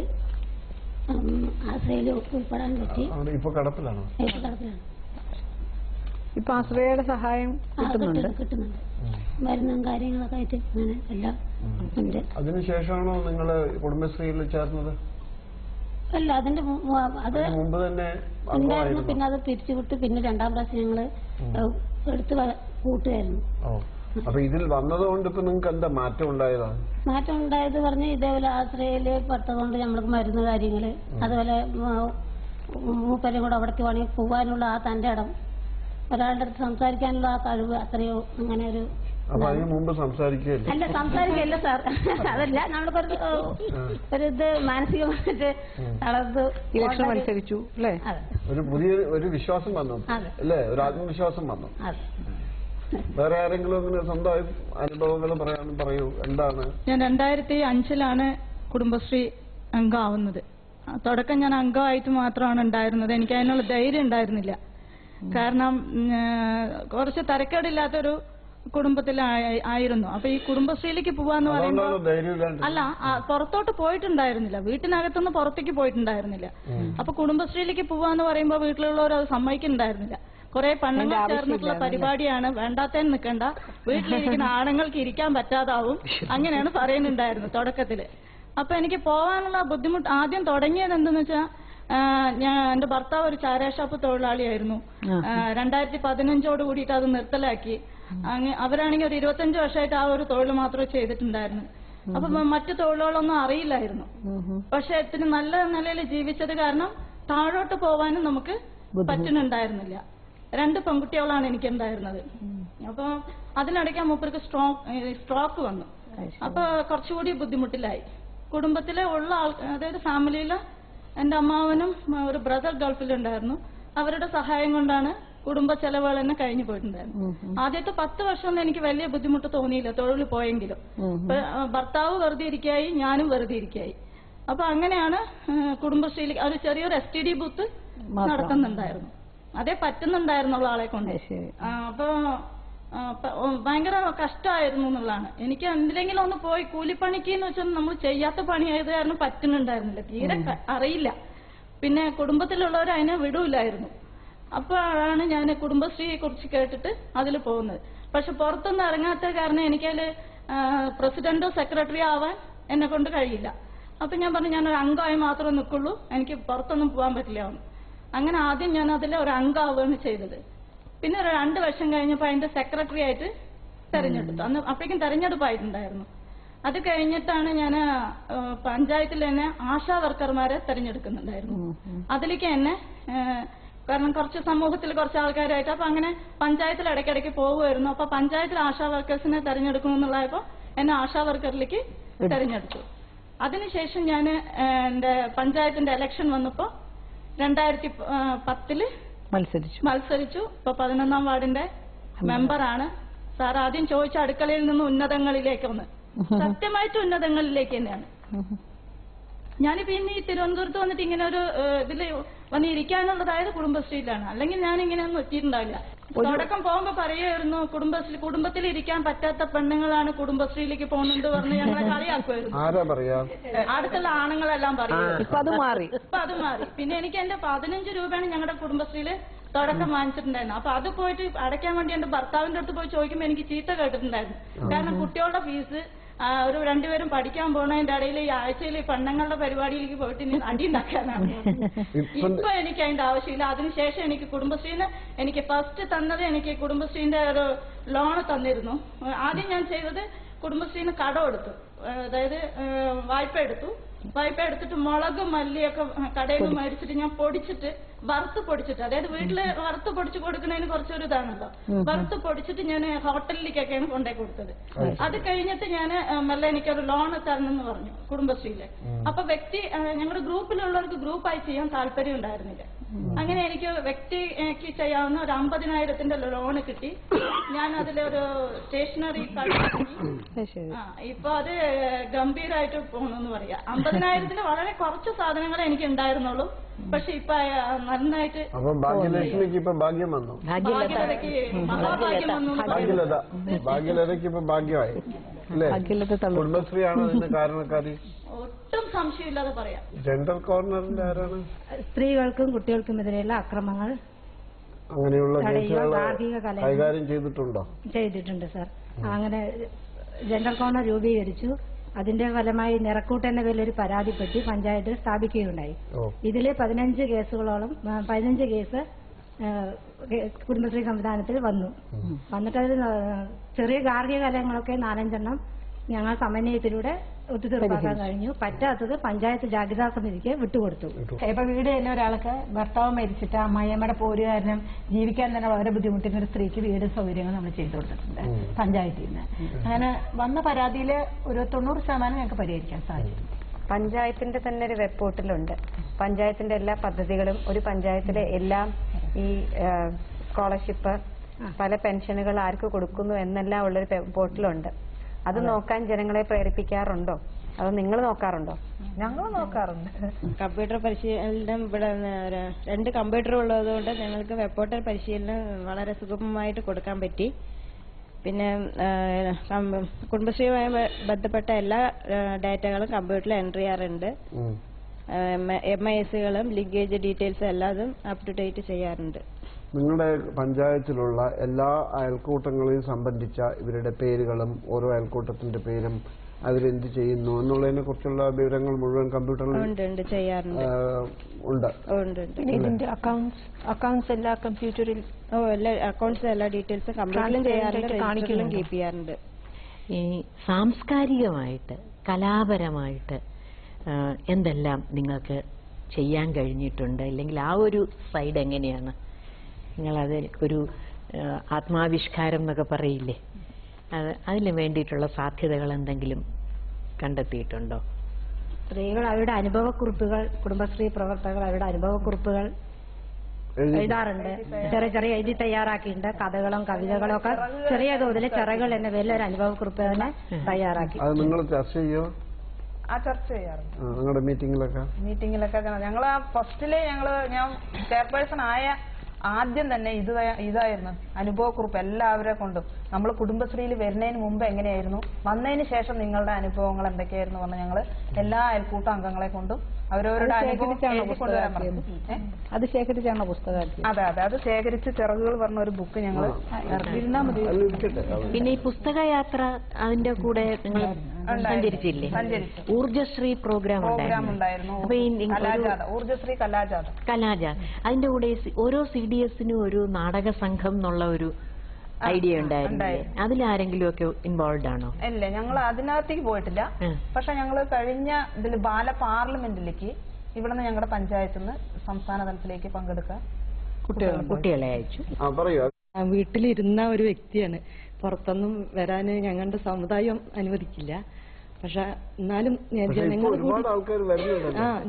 ആശ്രയിൽ ഉൾപ്പെടാൻ പറ്റി. ഇപ്പൊ കടപ്പിലാണോ? ഇപ്പൊ കടപ്പിലാണ്. ഇപ്പൊ ആശ്രയയുടെ സഹായം കിട്ടുന്നുണ്ട്. മരുന്നും കാര്യങ്ങളൊക്കെ ആയിട്ട് അങ്ങനെ എല്ലാം ഉണ്ട്. അതിനുശേഷമാണോ നിങ്ങള് കുടുംബശ്രീയിൽ ചേർന്നത്? അല്ല, അതിന്റെ അത് മുമ്പ് തന്നെ ഉണ്ടായിരുന്നു. പിന്നെ അത് പിരിച്ചുവിട്ട് പിന്നെ 2ാം പ്രാവശ്യം ഞങ്ങള് എടുത്ത് കൂട്ടുകയായിരുന്നു. അപ്പൊ ഇതിൽ വന്നതുകൊണ്ട് ഇപ്പൊ നിങ്ങൾക്ക് എന്താ മാറ്റം ഉണ്ടായതാ? മാറ്റം ഉണ്ടായത് പറഞ്ഞ് ഇതേപോലെ ആശ്രയില് പെട്ടതുകൊണ്ട് നമ്മൾക്ക് മരുന്ന് കാര്യങ്ങള് അതുപോലെ മൂപ്പരും കൂടെ അവിടേക്ക് വേണമെങ്കിൽ പോകാനുള്ള ആ തന്റെ ഇടം, ഒരാളുടെ അടുത്ത് സംസാരിക്കാനുള്ള ആ കഴിവ്, അത്രയോ അങ്ങനെ ഒരു. അപ്പൊ അതിന് മുമ്പ് സംസാരിക്കുകയല്ലേ? അല്ല, സംസാരിക്കല്ല സാർ, അതല്ല നമ്മൾക്കൊരു ഇത് മാനസികമായിട്ട് തളർന്ന് ഇലക്ഷൻ മത്സരിച്ചു അല്ലേ? ഒരു പുതിയ ഒരു വിശ്വാസം വന്നു അല്ലേ? ഒരു ആത്മവിശ്വാസം വന്നു. വേറെ ആരെങ്കിലും അങ്ങനെ സ്വന്തം അനുഭവങ്ങൾ പറയൂ. എന്താണ്? ഞാൻ 2005 കുടുംബശ്രീ അംഗമാവുന്നത്. തുടക്കം ഞാൻ അംഗമായിട്ട് മാത്രമാണ് ഉണ്ടായിരുന്നത്. എനിക്ക് അതിനുള്ള ധൈര്യം ഉണ്ടായിരുന്നില്ല. കാരണം കുറച്ച് തരക്കേടില്ലാത്തൊരു കുടുംബത്തിലായിരുന്നു. അപ്പൊ ഈ കുടുംബശ്രീയിലേക്ക് പോവാന്ന് പറയുമ്പോൾ അല്ല, പുറത്തോട്ട് പോയിട്ടുണ്ടായിരുന്നില്ല, വീട്ടിനകത്തുനിന്ന് പുറത്തേക്ക് പോയിട്ടുണ്ടായിരുന്നില്ല. അപ്പൊ കുടുംബശ്രീയിലേക്ക് പോവാന്ന് പറയുമ്പോൾ വീട്ടിലുള്ളവർ അത് സമ്മതിക്കുന്നുണ്ടായിരുന്നില്ല. കുറെ പെണ്ണുങ്ങൾ ചേർന്നിട്ടുള്ള പരിപാടിയാണ്, വേണ്ടാത്തതിന് നിൽക്കണ്ട, വീട്ടിലിരിക്കുന്ന ആണുങ്ങൾക്ക് ഇരിക്കാൻ പറ്റാതാവും, അങ്ങനെയാണ് പറയുന്നുണ്ടായിരുന്നത് തുടക്കത്തില്. അപ്പൊ എനിക്ക് പോവാനുള്ള ബുദ്ധിമുട്ട് ആദ്യം തുടങ്ങിയത് എന്തെന്ന് വെച്ചാൽ, എന്റെ ഭർത്താവ് ഒരു ചാരാ ഷാപ്പ് തൊഴിലാളിയായിരുന്നു. 2015 കൂടിയിട്ട് അത് നിർത്തലാക്കി. അവരാണെങ്കിൽ ഒരു 25 വർഷമായിട്ട് ആ ഒരു തൊഴിൽ മാത്രമേ ചെയ്തിട്ടുണ്ടായിരുന്നു. അപ്പൊ മറ്റു തൊഴിലുകളൊന്നും അറിയില്ലായിരുന്നു. പക്ഷെ ഇത്തിരി നല്ല നിലയിൽ ജീവിച്ചത് കാരണം താഴോട്ട് പോവാനും നമുക്ക് പറ്റുന്നുണ്ടായിരുന്നില്ല. 2 പെൺകുട്ടികളാണ് എനിക്കുണ്ടായിരുന്നത്. അപ്പൊ അതിനിടയ്ക്ക് മൂപ്പർക്ക് സ്ട്രോക്ക് വന്നു. അപ്പൊ കുറച്ചുകൂടി ബുദ്ധിമുട്ടിലായി. കുടുംബത്തിലെ ഉള്ള അതായത് ഫാമിലിയിലെ എന്റെ അമ്മാവനും ഒരു ബ്രദർ ഗൾഫിലുണ്ടായിരുന്നു. അവരുടെ സഹായം കൊണ്ടാണ് കുടുംബ ചെലവുകൾ തന്നെ കഴിഞ്ഞു പോയിട്ടുണ്ടായിരുന്നു. ആദ്യത്തെ 10 വർഷമൊന്നും എനിക്ക് വലിയ ബുദ്ധിമുട്ട് തോന്നിയില്ല, തൊഴിൽ പോയെങ്കിലും. ഭർത്താവ് വെറുതെ ഇരിക്കായി, ഞാനും വെറുതെ ഇരിക്കായി. അപ്പൊ അങ്ങനെയാണ് കുടുംബശ്രീയിൽ ഒരു ചെറിയൊരു STD ബൂത്ത് നടത്തുന്നുണ്ടായിരുന്നു. അതേ പറ്റുന്നുണ്ടായിരുന്നുള്ള ആളെ കൊണ്ട്. അപ്പൊ ഭയങ്കര കഷ്ടമായിരുന്നു എന്നുള്ളതാണ്. എനിക്ക് എന്തിലെങ്കിലും ഒന്ന് പോയി കൂലിപ്പണിക്ക് എന്ന് വെച്ചാൽ നമ്മൾ ചെയ്യാത്ത പണിയായത് കാരണം പറ്റുന്നുണ്ടായിരുന്നില്ല, തീരെ അറിയില്ല. പിന്നെ കുടുംബത്തിലുള്ളവർ അതിനെ വിടൂലായിരുന്നു. അപ്പോഴാണ് ഞാൻ കുടുംബശ്രീയെ കുറിച്ച് കേട്ടിട്ട് അതിൽ പോകുന്നത്. പക്ഷെ പുറത്തൊന്നും ഇറങ്ങാത്ത കാരണം എനിക്കതിൽ പ്രസിഡന്റോ സെക്രട്ടറിയോ ആവാൻ എന്നെ കൊണ്ട് കഴിയില്ല. അപ്പൊ ഞാൻ പറഞ്ഞു, ഞാനൊരു അംഗമായി മാത്രമേ നിൽക്കുള്ളൂ, എനിക്ക് പുറത്തൊന്നും പോകാൻ പറ്റില്ല. അങ്ങനെ ആദ്യം ഞാൻ അതിൽ ഒരു അംഗമാവുകയാണ് ചെയ്തത്. പിന്നെ ഒരു 2 വർഷം കഴിഞ്ഞപ്പോൾ അതിന്റെ സെക്രട്ടറി ആയിട്ട് തെരഞ്ഞെടുത്തു. അപ്പോഴേക്കും തെരഞ്ഞെടുപ്പായിട്ടുണ്ടായിരുന്നു. അത് കഴിഞ്ഞിട്ടാണ് ഞാൻ പഞ്ചായത്തിൽ തന്നെ ആശാ വർക്കർമാരെ തെരഞ്ഞെടുക്കുന്നുണ്ടായിരുന്നു. അതിലേക്ക് എന്നെ കാരണം കുറച്ച് സമൂഹത്തിൽ കുറച്ച് ആൾക്കാരായിട്ട് അപ്പൊ അങ്ങനെ പഞ്ചായത്തിൽ ഇടയ്ക്കിടയ്ക്ക് പോകുമായിരുന്നു. അപ്പൊ പഞ്ചായത്തിൽ ആശാ വർക്കേഴ്സിനെ തെരഞ്ഞെടുക്കണമെന്നുള്ളപ്പോ എന്നെ ആശാ വർക്കറിലേക്ക് തെരഞ്ഞെടുത്തു. അതിനുശേഷം ഞാൻ എന്റെ പഞ്ചായത്തിന്റെ ഇലക്ഷൻ വന്നപ്പോ 2010 മത്സരിച്ചു. ഇപ്പൊ 11ാം വാർഡിന്റെ മെമ്പറാണ്. സാർ ആദ്യം ചോദിച്ച അടുക്കളയിൽ നിന്ന് ഉന്നതങ്ങളിലേക്കൊന്ന്, സത്യമായിട്ട് ഉന്നതങ്ങളിലേക്ക് തന്നെയാണ്. ഞാനിപ്പോ ഇന്ന് ഈ തിരുവനന്തപുരത്ത് വന്നിട്ട് ഇങ്ങനെ ഒരു ഇതിൽ വന്നിരിക്കാനുള്ളതായത് കുടുംബശ്രീയിലാണ്. അല്ലെങ്കിൽ ഞാൻ ഇങ്ങനെ ഒന്നും എത്തിയിട്ടുണ്ടാവില്ല. തുടക്കം പോകുമ്പോ പറയുമായിരുന്നു, കുടുംബത്തിൽ ഇരിക്കാൻ പറ്റാത്ത പെണ്ണുങ്ങളാണ് കുടുംബശ്രീയിലേക്ക് പോകുന്നുണ്ട് പറഞ്ഞ് ഞങ്ങളെ കളിയാക്കുമായിരുന്നു. അടുത്തുള്ള ആണുങ്ങളെല്ലാം പറയും. ഇപ്പൊ അത് മാറി. പിന്നെ എനിക്ക് എന്റെ 15 രൂപയാണ് ഞങ്ങളുടെ കുടുംബശ്രീയില് തുടക്കം വാങ്ങിച്ചിട്ടുണ്ടായിരുന്നു. അപ്പൊ അത് പോയിട്ട് അടയ്ക്കാൻ വേണ്ടി എന്റെ ഭർത്താവിന്റെ അടുത്ത് പോയി ചോദിക്കുമ്പോൾ എനിക്ക് ചീത്ത കേട്ടിട്ടുണ്ടായിരുന്നു. കാരണം കുട്ടികളുടെ ഫീസ്, ഒരു രണ്ടുപേരും പഠിക്കാൻ പോണതിന്റെ ഇടയിൽ ഈ ആഴ്ചയിൽ ഈ പെണ്ണുങ്ങളുടെ പരിപാടിയിലേക്ക് പോയിട്ട് ഇനി അടി ഉണ്ടാക്കാനാണ്. ഇപ്പൊ എനിക്ക് അതിന്റെ ആവശ്യമില്ല. അതിനുശേഷം എനിക്ക് കുടുംബശ്രീന്ന് എനിക്ക് ഫസ്റ്റ് തന്നത് എനിക്ക് കുടുംബശ്രീന്റെ ഒരു ലോണ് തന്നിരുന്നു. ആദ്യം ഞാൻ ചെയ്തത് കുടുംബശ്രീന്ന് കടം എടുത്തു, അതായത് വായ്പ എടുത്തിട്ട് മുളകും മല്ലിയൊക്കെ കടയിൽ നിന്ന് മേടിച്ചിട്ട് ഞാൻ പൊടിച്ചിട്ട് വറുത്ത് പൊടിച്ചിട്ട്, അതായത് വീട്ടില് വറുത്ത് പൊടിച്ച് കൊടുക്കുന്നതിന് കുറച്ചൊരു ഇതാണല്ലോ, വറുത്ത് പൊടിച്ചിട്ട് ഞാൻ ഹോട്ടലിലേക്കൊക്കെയാണ് കൊണ്ടേ കൊടുത്തത്. അത് കഴിഞ്ഞിട്ട് ഞാൻ മെല്ലെ എനിക്കൊരു ലോൺ തരണമെന്ന് പറഞ്ഞു കുടുംബശ്രീയില്. അപ്പൊ വ്യക്തി ഞങ്ങളുടെ ഗ്രൂപ്പിലുള്ളവർക്ക് ഗ്രൂപ്പായി ചെയ്യാൻ താല്പര്യം ഉണ്ടായിരുന്നില്ല. അങ്ങനെ എനിക്ക് വ്യക്തിക്ക് ചെയ്യാവുന്ന ഒരു 50,000-ന്റെ ലോണ് കിട്ടി. ഞാൻ അതിലൊരു സ്റ്റേഷനറി ഇപ്പൊ അത് ഗംഭീരമായിട്ട് പോണെന്ന് പറയാം. 50,000-ന് വളരെ കുറച്ച് സാധനങ്ങളെ എനിക്ക് ഉണ്ടായിരുന്നുള്ളൂ. പക്ഷെ ഇപ്പൊ നന്നായിട്ട് ഭാഗ്യലക്ഷ്മിക്ക് ഇപ്പൊ ഭാഗ്യം വന്നു, മഹാഭാഗ്യം വന്നു. ഭാഗ്യലതയ്ക്ക് ഇപ്പൊ ഭാഗ്യമായി അല്ലേ? കുടുംബശ്രീയാണ് അതിന്റെ കാരണക്കാരി, ഒട്ടും സംശയമില്ലാതെ പറയാം. ജെൻഡർ കോർണറിന്റെ ആരാണ്? സ്ത്രീകൾക്കും കുട്ടികൾക്കും എതിരെയുള്ള അക്രമങ്ങൾ അങ്ങനെയുള്ള കേസുകൾ കൈകാര്യം ചെയ്തിട്ടുണ്ട് സാർ. അങ്ങനെ ജെൻഡർ കോർണർ രൂപീകരിച്ചു. അതിന്റെ ഫലമായി നിറക്കൂട്ട് എന്ന പേരിൽ ഒരു പരാതിപ്പെട്ടി പഞ്ചായത്തിൽ സ്ഥാപിക്കുകയുണ്ടായി. ഇതില് 15 കേസ് കുടുംബശ്രീ സംവിധാനത്തിൽ വന്നു. വന്നിട്ട് അതിൽ ചെറിയ ഗാർഹിക കലങ്ങളൊക്കെ 4-5 ഞങ്ങൾ സമന്വയത്തിലൂടെ ഒത്തുതീർപ്പാക്കാൻ കഴിഞ്ഞു. പറ്റാത്തത് പഞ്ചായത്ത് ജാഗ്രതാ സമിതിക്ക് വിട്ടുകൊടുത്തു. ഇപ്പൊ വീട് തന്നെ ഒരാൾക്ക് ഭർത്താവ് മരിച്ചിട്ട് അമ്മായിയമ്മയുടെ പോര് കാരണം ജീവിക്കാൻ തന്നെ വളരെ ബുദ്ധിമുട്ടുന്ന ഒരു സ്ത്രീക്ക് വീട് സൗകര്യങ്ങൾ നമ്മൾ ചെയ്തു കൊടുത്തിട്ടുണ്ട് പഞ്ചായത്തിൽ നിന്ന്. അങ്ങനെ വന്ന പരാതിയിൽ ഒരു 90% ഞങ്ങൾക്ക് പരിഹരിക്കാൻ സാധിക്കും. പഞ്ചായത്തിന്റെ തന്നെ ഒരു വെബ് പോർട്ടലുണ്ട്. പഞ്ചായത്തിന്റെ എല്ലാ പദ്ധതികളും, ഒരു പഞ്ചായത്തിലെ എല്ലാം ഈ സ്കോളർഷിപ്പ്, പല പെൻഷനുകൾ ആർക്ക് കൊടുക്കുന്നു എന്നെല്ലാം ഉള്ളൊരു പോർട്ടലുണ്ട്. അത് നോക്കാൻ ജനങ്ങളെ പ്രേരിപ്പിക്കാറുണ്ടോ? അത് നിങ്ങൾ നോക്കാറുണ്ടോ? ഞങ്ങൾ നോക്കാറുണ്ട്. കമ്പ്യൂട്ടർ പരിശീലനം ഇവിടെ 2 കമ്പ്യൂട്ടർ ഉള്ളതുകൊണ്ട് ഞങ്ങൾക്ക് വെബ് പോർട്ടൽ പരിശീലനം വളരെ സുഗമമായിട്ട് കൊടുക്കാൻ പറ്റി. പിന്നെ കുടുംബശ്രീയുമായി ബന്ധപ്പെട്ട എല്ലാ ഡാറ്റകളും കമ്പ്യൂട്ടറിൽ എൻട്രി ചെയ്യാറുണ്ട്. MIS-കളും ലിങ്കേജ് ഡീറ്റെയിൽസും എല്ലാതും അപ് ടു ഡേറ്റ് ചെയ്യാറുണ്ട്. നിങ്ങളുടെ പഞ്ചായത്തിലുള്ള എല്ലാ അയൽക്കൂട്ടങ്ങളെയും സംബന്ധിച്ച ഇവരുടെ പേരുകളും ഓരോ അയൽക്കൂട്ടത്തിന്റെ പേരും അതിലെന്ത് ചെയ്യുന്നു എന്നുള്ളതിനെ കുറിച്ചുള്ള വിവരങ്ങൾ മുഴുവൻ കമ്പ്യൂട്ടറിൽ ഉണ്ട്. ഇതിന്റെ അക്കൗണ്ട്സ് എല്ലാ കമ്പ്യൂട്ടറിൽ അക്കൗണ്ട്സ് എല്ലാ ഡീറ്റെയിൽസും കമ്പ്യൂട്ടറിലും ചെയ്യാറുണ്ട്, കീപ്പ് ചെയ്യാറുണ്ട്. ഈ സാംസ്കാരികമായിട്ട് കലാപരമായിട്ട് എന്തെല്ലാം നിങ്ങൾക്ക് ചെയ്യാൻ കഴിഞ്ഞിട്ടുണ്ട്, അല്ലെങ്കിൽ ആ ഒരു സൈഡ് എങ്ങനെയാണ് നിങ്ങളത് ഒരു ആത്മാവിഷ്കാരം എന്നൊക്കെ പറയില്ലേ, അതിന് വേണ്ടിയിട്ടുള്ള സാധ്യതകൾ എന്തെങ്കിലും കണ്ടെത്തിയിട്ടുണ്ടോ? സ്ത്രീകൾ അവരുടെ അനുഭവക്കുറിപ്പുകൾ, കുടുംബശ്രീ പ്രവർത്തകർ അവരുടെ അനുഭവക്കുറിപ്പുകൾ എഴുതാറുണ്ട്. ചെറിയ എഴുതി തയ്യാറാക്കിയിട്ടുണ്ട്. കഥകളും കവിതകളും ഒക്കെ ചെറിയ തോതിൽ ചിറകൾ എന്ന പേരിൽ ഒരു അനുഭവക്കുറിപ്പ് തന്നെ തയ്യാറാക്കി. നിങ്ങൾ ചർച്ച ചെയ്യോ? ചർച്ച ചെയ്യാറുണ്ട് നിങ്ങളുടെ മീറ്റിംഗിലൊക്കെ. ഞങ്ങൾ ഫസ്റ്റില് ഞാൻ ചെയർപേഴ്സൺ ആയ ആദ്യം തന്നെ ഇതായിരുന്നു അനുഭവക്കുറിപ്പ്. എല്ലാവരെ കൊണ്ടും നമ്മൾ കുടുംബശ്രീയിൽ വരുന്നതിന് മുമ്പ് എങ്ങനെയായിരുന്നു, വന്നതിന് ശേഷം നിങ്ങളുടെ അനുഭവങ്ങൾ എന്തൊക്കെയായിരുന്നു പറഞ്ഞ് ഞങ്ങൾ എല്ലാ അയൽക്കൂട്ട അംഗങ്ങളെ കൊണ്ടും അവരവരുടെ അനുഭവം കൊണ്ടുവരാൻ പറഞ്ഞു. അത് ശേഖരിച്ചാണോ പുസ്തകം? അതെ, അത് ശേഖരിച്ച് ചിറകുകൾ പറഞ്ഞ ഒരു ബുക്ക് ഞങ്ങൾ ഇറക്കിയിരുന്നാ മതി. പിന്നെ ഈ പുസ്തകയാത്ര അതിന്റെ കൂടെ നിങ്ങൾ സഞ്ചരിച്ചില്ലേ? ഊർജശ്രീ പ്രോഗ്രാം ഉണ്ടായിരുന്നു. ഊർജശ്രീ കലാജാഥ. അതിന്റെ കൂടെ ഓരോ CDS-നും ഒരു നാടക സംഘം എന്നുള്ള ഒരു ഐഡിയ ഉണ്ടായിരുന്നു. അതിലാരെങ്കിലും ഒക്കെ ഇൻവോൾവ് ആണോ? ഇല്ല, ഞങ്ങൾ അതിനകത്തേക്ക് പോയിട്ടില്ല. പക്ഷെ ഞങ്ങൾ കഴിഞ്ഞ ഇതിൽ ബാല പാർലമെന്റിലേക്ക് ഇവിടുന്ന് ഞങ്ങളുടെ പഞ്ചായത്തിൽ നിന്ന് സംസ്ഥാന തലത്തിലേക്ക് പങ്കെടുക്കാൻ കുട്ടികളെ അയച്ചു. വീട്ടിലിരുന്ന ഒരു വ്യക്തിയാണ്. പുറത്തൊന്നും വരാൻ ഞങ്ങളുടെ സമുദായം അനുവദിക്കില്ല. പക്ഷെ എന്നാലും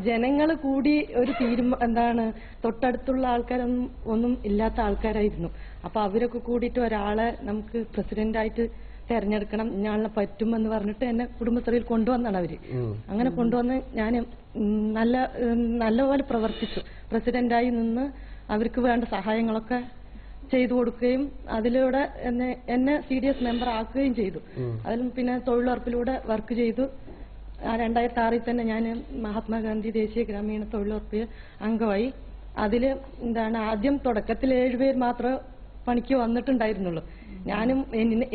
ജനങ്ങൾ കൂടി ഒരു തൊട്ടടുത്തുള്ള ആൾക്കാരൊന്നും ഒന്നും ഇല്ലാത്ത ആൾക്കാരായിരുന്നു. അപ്പൊ അവരൊക്കെ കൂടിയിട്ട് ഒരാളെ നമുക്ക് പ്രസിഡന്റായിട്ട് തെരഞ്ഞെടുക്കണം, ഞാളെ പറ്റുമെന്ന് പറഞ്ഞിട്ട് എന്നെ കുടുംബശ്രീയിൽ കൊണ്ടുവന്നാണ് അവര്. അങ്ങനെ കൊണ്ടുവന്ന് ഞാൻ നല്ലപോലെ പ്രവർത്തിച്ചു. പ്രസിഡന്റായി നിന്ന് അവർക്ക് വേണ്ട സഹായങ്ങളൊക്കെ ചെയ്തു കൊടുക്കുകയും അതിലൂടെ എന്നെ CDS മെമ്പർ ആക്കുകയും ചെയ്തു. അതിലും പിന്നെ തൊഴിലുറപ്പിലൂടെ വർക്ക് ചെയ്തു. 2006 തന്നെ ഞാൻ മഹാത്മാഗാന്ധി ദേശീയ ഗ്രാമീണ തൊഴിലുറപ്പ് അംഗമായി. അതില് ആദ്യം തുടക്കത്തിൽ 7 പേർ മാത്രമേ പണിക്ക് വന്നിട്ടുണ്ടായിരുന്നുള്ളൂ.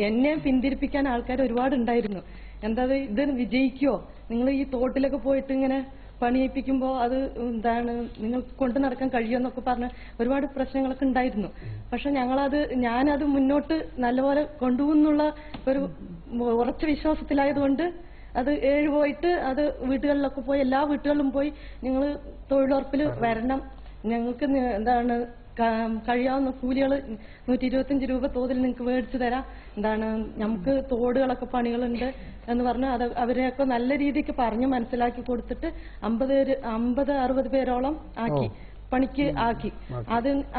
എന്നെ പിന്തിരിപ്പിക്കാൻ ആൾക്കാർ ഒരുപാട് ഉണ്ടായിരുന്നു. എന്താ ഇത് വിജയിക്കുവോ, നിങ്ങൾ ഈ തോട്ടിലൊക്കെ പോയിട്ട് ഇങ്ങനെ പണിയിപ്പിക്കുമ്പോൾ അത് എന്താണ് നിങ്ങൾ കൊണ്ടു നടക്കാൻ കഴിയുമെന്നൊക്കെ പറഞ്ഞ് ഒരുപാട് പ്രശ്നങ്ങളൊക്കെ ഉണ്ടായിരുന്നു. പക്ഷെ ഞാനത് മുന്നോട്ട് നല്ലപോലെ കൊണ്ടുപോകുന്നുള്ള ഒരു ഉറച്ച വിശ്വാസത്തിലായതുകൊണ്ട് അത് 7 പോയിട്ട് അത് വീട്ടുകളിലൊക്കെ പോയി എല്ലാ വീട്ടുകളിലും പോയി നിങ്ങൾ തൊഴിലുറപ്പിൽ വരണം, ഞങ്ങൾക്ക് എന്താണ് കഴിയാവുന്ന കൂലികൾ 125 രൂപ തോതിൽ നിങ്ങൾക്ക് മേടിച്ചു തരാം, എന്താണ് നമുക്ക് തോടുകളൊക്കെ പണികളുണ്ട് എന്ന് പറഞ്ഞ് അവരെയൊക്കെ നല്ല രീതിക്ക് പറഞ്ഞ് മനസ്സിലാക്കി കൊടുത്തിട്ട് 50-60 പേരോളം ആക്കി പണിക്ക് ആക്കി.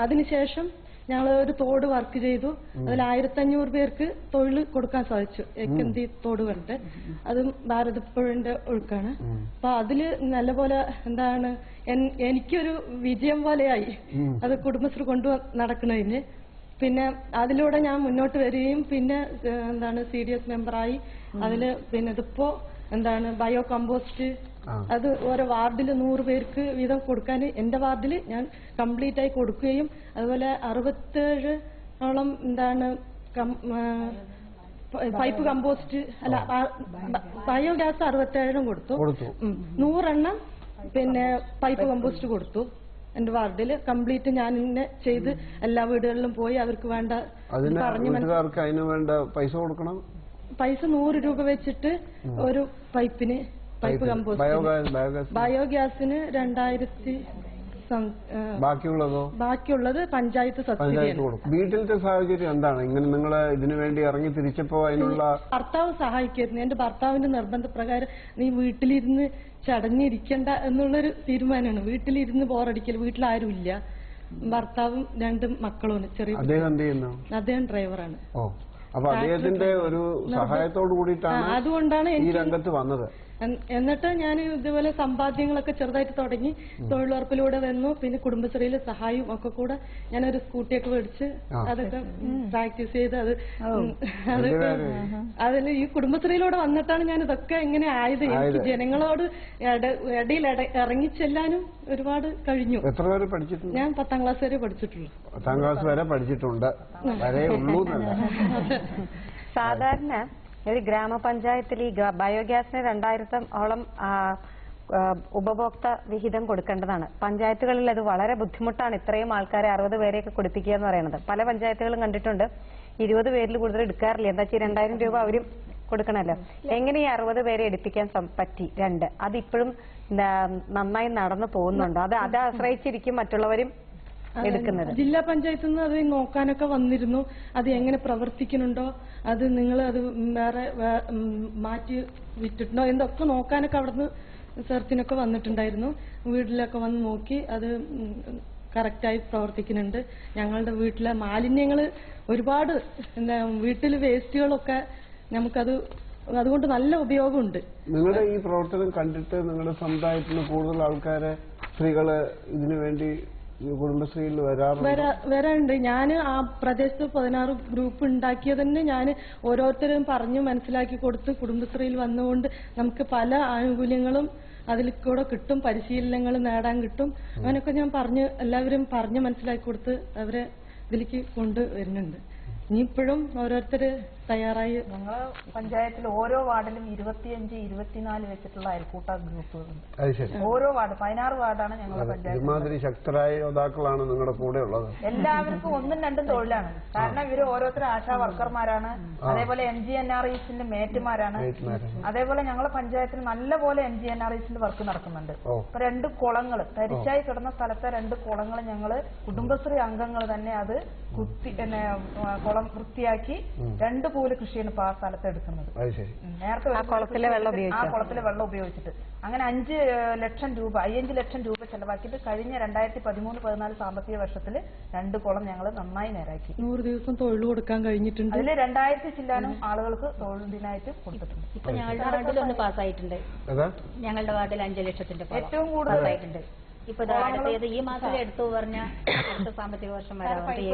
അതിനുശേഷം ഞങ്ങൾ ഒരു തോട് വർക്ക് ചെയ്തു. അതിൽ 1500 പേർക്ക് തൊഴിൽ കൊടുക്കാൻ സാധിച്ചു. എക്കന്തി തോട് കണ്ട് അതും ഭാരതപ്പുഴന്റെ ഒഴുക്കാണ്. അപ്പൊ അതില് നല്ലപോലെ എന്താണ് എനിക്കൊരു വിജയം പോലെയായി അത് കുടുംബശ്രീ കൊണ്ടു നടക്കുന്നതിന്. പിന്നെ അതിലൂടെ ഞാൻ മുന്നോട്ട് വരികയും പിന്നെ എന്താണ് CDS മെമ്പറായി. അതില് പിന്നെ ഇതിപ്പോ എന്താണ് ബയോ കമ്പോസ്റ്റ് അത് ഓരോ വാർഡിൽ 100 പേർക്ക് വീതം കൊടുക്കാൻ എന്റെ വാർഡിൽ ഞാൻ കംപ്ലീറ്റ് ആയി കൊടുക്കുകയും അതുപോലെ 67ഓളം എന്താണ് പൈപ്പ് കമ്പോസ്റ്റ് അല്ല ബയോഗ്യാസ് 67 കൊടുത്തു. 100 പിന്നെ പൈപ്പ് കമ്പോസ്റ്റ് കൊടുത്തു. എന്റെ വാർഡിൽ കംപ്ലീറ്റ് ഞാൻ ഇന്നെ ചെയ്ത് എല്ലാ വീടുകളിലും പോയി അവർക്ക് വേണ്ട അതിന് വേണ്ട പൈസ കൊടുക്കണം. പൈസ 100 രൂപ വെച്ചിട്ട് ഒരു പൈപ്പിന് പൈപ്പ് കമ്പോസ്റ്റ്. ബയോഗ്യാസിന് 2000. ബാക്കിയുള്ളത് പഞ്ചായത്ത് സബ്സിഡി. വീട്ടിലത്തെ സാഹചര്യം എന്താണ്? ഇങ്ങനെ നിങ്ങൾ ഇതിനു വേണ്ടി ഇറങ്ങി തിരിച്ചപ്പോ അതിനുള്ള ഭർത്താവ് സഹായിക്കായിരുന്നു. എന്റെ ഭർത്താവിന്റെ നിർബന്ധപ്രകാരം നീ വീട്ടിലിരുന്ന് ചടഞ്ഞിരിക്കണ്ട എന്നുള്ളൊരു തീരുമാനമാണ്. വീട്ടിലിരുന്ന് ബോറടിക്കൽ, വീട്ടിലാരും ഇല്ല, ഭർത്താവും 2 മക്കളുമാണ്. ചെറിയ അദ്ദേഹം ഡ്രൈവറാണ്. അപ്പൊ അദ്ദേഹത്തിന്റെ ഒരു സഹായത്തോട് കൂടിയിട്ടാണ് ഈ രംഗത്ത് വന്നത്. എന്നിട്ട് ഞാൻ ഇതുപോലെ സമ്പാദ്യങ്ങളൊക്കെ ചെറുതായിട്ട് തുടങ്ങി തൊഴിലുറപ്പിലൂടെ വന്നു. പിന്നെ കുടുംബശ്രീയിൽ സഹായവും ഒക്കെ കൂടെ ഞാനൊരു സ്കൂട്ടിയൊക്കെ മേടിച്ച് അതൊക്കെ പ്രാക്ടീസ് ചെയ്ത് അതൊക്കെ അതിൽ ഈ കുടുംബശ്രീയിലൂടെ വന്നിട്ടാണ് ഞാൻ ഇതൊക്കെ ഇങ്ങനെ ആയത്. എനിക്ക് ജനങ്ങളോട് ഇടയിൽ ഇറങ്ങിച്ചെല്ലാനും ഒരുപാട് കഴിഞ്ഞു. എത്ര വരെ പഠിച്ചിട്ടുണ്ട്? ഞാൻ 10ാം ക്ലാസ് വരെ പഠിച്ചിട്ടുള്ളൂ. 10ാം ക്ലാസ് വരെ പഠിച്ചിട്ടുണ്ട്. സാധാരണ ഒരു ഗ്രാമപഞ്ചായത്തിൽ ഈ ബയോഗ്യാസിന് 2000ഓളം ഉപഭോക്തൃ വിഹിതം കൊടുക്കേണ്ടതാണ്. പഞ്ചായത്തുകളിൽ അത് വളരെ ബുദ്ധിമുട്ടാണ്. ഇത്രയും ആൾക്കാരെ 60 പേരെയൊക്കെ കൊടുപ്പിക്കുക എന്ന് പറയുന്നത്. പല പഞ്ചായത്തുകളും കണ്ടിട്ടുണ്ട് 20 പേരിൽ കൂടുതൽ എടുക്കാറില്ല. എന്താ വെച്ചാൽ 2000 രൂപ അവരും കൊടുക്കണമല്ലോ. എങ്ങനെ ഈ 60 പേരെ എടുപ്പിക്കാൻ പറ്റി? അതിപ്പോഴും നന്നായി നടന്നു പോകുന്നുണ്ടോ? അത് ആശ്രയിച്ചിരിക്കും മറ്റുള്ളവരും എടുക്കുന്നത്. ജില്ലാ പഞ്ചായത്തിൽ നിന്ന് അത് നോക്കാനൊക്കെ വന്നിരുന്നു. അത് എങ്ങനെ പ്രവർത്തിക്കുന്നുണ്ടോ, അത് നിങ്ങൾ അത് വേറെ മാറ്റി വിട്ടിട്ടുണ്ടോ എന്നൊക്കെ നോക്കാനൊക്കെ അവിടുന്ന് സെർച്ചിനൊക്കെ വന്നിട്ടുണ്ടായിരുന്നു. വീട്ടിലൊക്കെ വന്ന് നോക്കി അത് കറക്റ്റായി പ്രവർത്തിക്കുന്നുണ്ട്. ഞങ്ങളുടെ വീട്ടിലെ മാലിന്യങ്ങൾ ഒരുപാട് വീട്ടിൽ വേസ്റ്റുകളൊക്കെ നമുക്കത് അതുകൊണ്ട് നല്ല ഉപയോഗമുണ്ട്. നിങ്ങളുടെ ഈ പ്രവർത്തനം കണ്ടിട്ട് നിങ്ങളുടെ സമുദായത്തിൽ കൂടുതൽ ആൾക്കാരെ സ്ത്രീകള് ഇതിനു വേണ്ടി കുടുംബശ്രീയിൽ വരാറുണ്ട്. ഞാൻ ആ പ്രദേശത്ത് 16 ഗ്രൂപ്പ് ഉണ്ടാക്കിയത് തന്നെ ഞാൻ ഓരോരുത്തരും പറഞ്ഞു മനസ്സിലാക്കി കൊടുത്ത് കുടുംബശ്രീയിൽ വന്നുകൊണ്ട് നമുക്ക് പല ആനുകൂല്യങ്ങളും അതിൽ കൂടെ കിട്ടും, പരിശീലനങ്ങൾ നേടാൻ കിട്ടും. അങ്ങനെയൊക്കെ ഞാൻ എല്ലാവരും പറഞ്ഞ് മനസ്സിലാക്കി കൊടുത്ത് അവരെ ഇതിലേക്ക് കൊണ്ടുവരുന്നുണ്ട്. ഇനിയിപ്പോഴും ഓരോരുത്തര് തയ്യാറായി. ഞങ്ങളെ പഞ്ചായത്തിൽ ഓരോ വാർഡിലും 25-24 വെച്ചിട്ടുള്ള അയൽക്കൂട്ട ഗ്രൂപ്പുകളുണ്ട്. ഓരോ വാർഡ് 16 വാർഡാണ് ഞങ്ങളുടെ പഞ്ചായത്ത്. ശക്തരായ യോദ്ധാക്കളാണ് നിങ്ങളുടെ കൂടെ ഉള്ളത്. എല്ലാവർക്കും 1ഉം 2ഉം തൊഴിലാണ്. കാരണം ഇവര് ഓരോരുത്തരും ആശാ വർക്കർമാരാണ്, അതേപോലെ MGNRESന്റെ മേറ്റുമാരാണ്. അതേപോലെ ഞങ്ങളെ പഞ്ചായത്തിൽ നല്ലപോലെ MGNRESന്റെ വർക്ക് നടക്കുന്നുണ്ട്. ഇപ്പൊ 2 കുളങ്ങൾ തരിച്ചായി കിടന്ന സ്ഥലത്തെ 2 കുളങ്ങൾ ഞങ്ങള് കുടുംബശ്രീ അംഗങ്ങൾ തന്നെ അത് കുളം വൃത്തിയാക്കി 2 പൂല് കൃഷിയാണ് ഇപ്പൊ ആ സ്ഥലത്ത് എടുക്കുന്നത്. നേരത്തെ ആ കുളത്തിലെ വെള്ളം ഉപയോഗിച്ചിട്ട് അങ്ങനെ 5 ലക്ഷം രൂപ 5 ലക്ഷം രൂപ ചെലവാക്കിയിട്ട് കഴിഞ്ഞ 2013-14 സാമ്പത്തിക വർഷത്തിൽ 2 കുളം ഞങ്ങൾ നന്നായി നേരാക്കി. 100 ദിവസം തൊഴിൽ കൊടുക്കാൻ കഴിഞ്ഞിട്ടുണ്ട്. അതിൽ 2000 ചില്ലാനും ആളുകൾക്ക് തൊഴിലിനായിട്ട് കൊടുത്തിട്ടുണ്ട്. ഇപ്പൊ ഞങ്ങളുടെ വാർഡിൽ ഒന്ന് പാസ്സായിട്ടുണ്ട്. ഞങ്ങളുടെ വാർഡിൽ 5 ലക്ഷത്തിന്റെ ഏറ്റവും കൂടുതൽ ആയിട്ടുണ്ട്. ഇപ്പൊ ഈ മാസം എടുത്തു പറഞ്ഞ അടുത്ത സാമ്പത്തിക വർഷം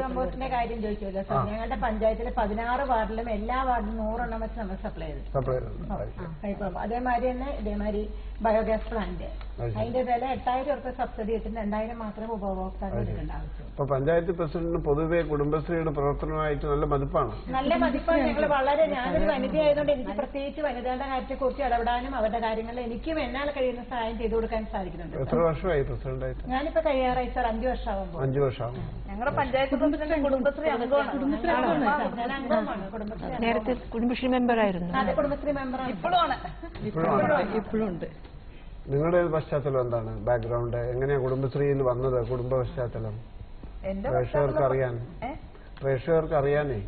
കമ്പോസ്റ്റിന്റെ കാര്യം ചോദിക്കുമല്ലോ സാർ. ഞങ്ങളുടെ പഞ്ചായത്തിലെ 16 വാർഡിലും എല്ലാ വാർഡിലും 100 എണ്ണം വെച്ച് നമ്മൾ സപ്ലൈ ചെയ്തു. അതേമാതിരി തന്നെ ബയോഗ്യാസ് പ്ലാന്റ് അതിന്റെ വില 8,000 രൂപ സബ്സിഡി കിട്ടും, 2,000 മാത്രമേ ഉപഭോക്താക്കൾ എടുക്കേണ്ട ആവശ്യം. ഇപ്പൊ പഞ്ചായത്ത് പ്രസിഡന്റിന് പൊതുവെ കുടുംബശ്രീയുടെ പ്രവർത്തനമായിട്ട് നല്ല മതിപ്പാണ്. നല്ല മതിപ്പാണ്. ഞങ്ങൾ വളരെ, ഞാനൊരു വനിത ആയതുകൊണ്ട് എനിക്ക് പ്രത്യേകിച്ച് വനിതകളുടെ കാര്യത്തെ കുറിച്ച് ഇടപെടാനും അവരുടെ കാര്യങ്ങളിൽ എനിക്കും എന്നാൽ കഴിയുന്ന സഹായം ചെയ്തു കൊടുക്കാൻ സാധിക്കുന്നുണ്ട്. എത്ര വർഷമായി പ്രസിഡന്റായിട്ട്? ഞാനിപ്പോ കഴിയാറായി സാർ, 5 വർഷമാകുമ്പോൾ. 5 വർഷമാകും. ഞങ്ങളുടെ പഞ്ചായത്ത് പ്രസിഡന്റ് കുടുംബശ്രീ അംഗമാണ്. നേരത്തെ കുടുംബശ്രീ മെമ്പറായിരുന്നു. അതെ, കുടുംബശ്രീ മെമ്പറാണ്. ഇപ്പോഴും ഉണ്ട്. നിങ്ങളുടെ പശ്ചാത്തലം എന്താണ്? ബാക്ക്ഗ്രൗണ്ട് എങ്ങനെയാ കുടുംബശ്രീയിൽ വന്നത്? കുടുംബ പശ്ചാത്തലം പ്രേക്ഷകർക്ക് അറിയാനേ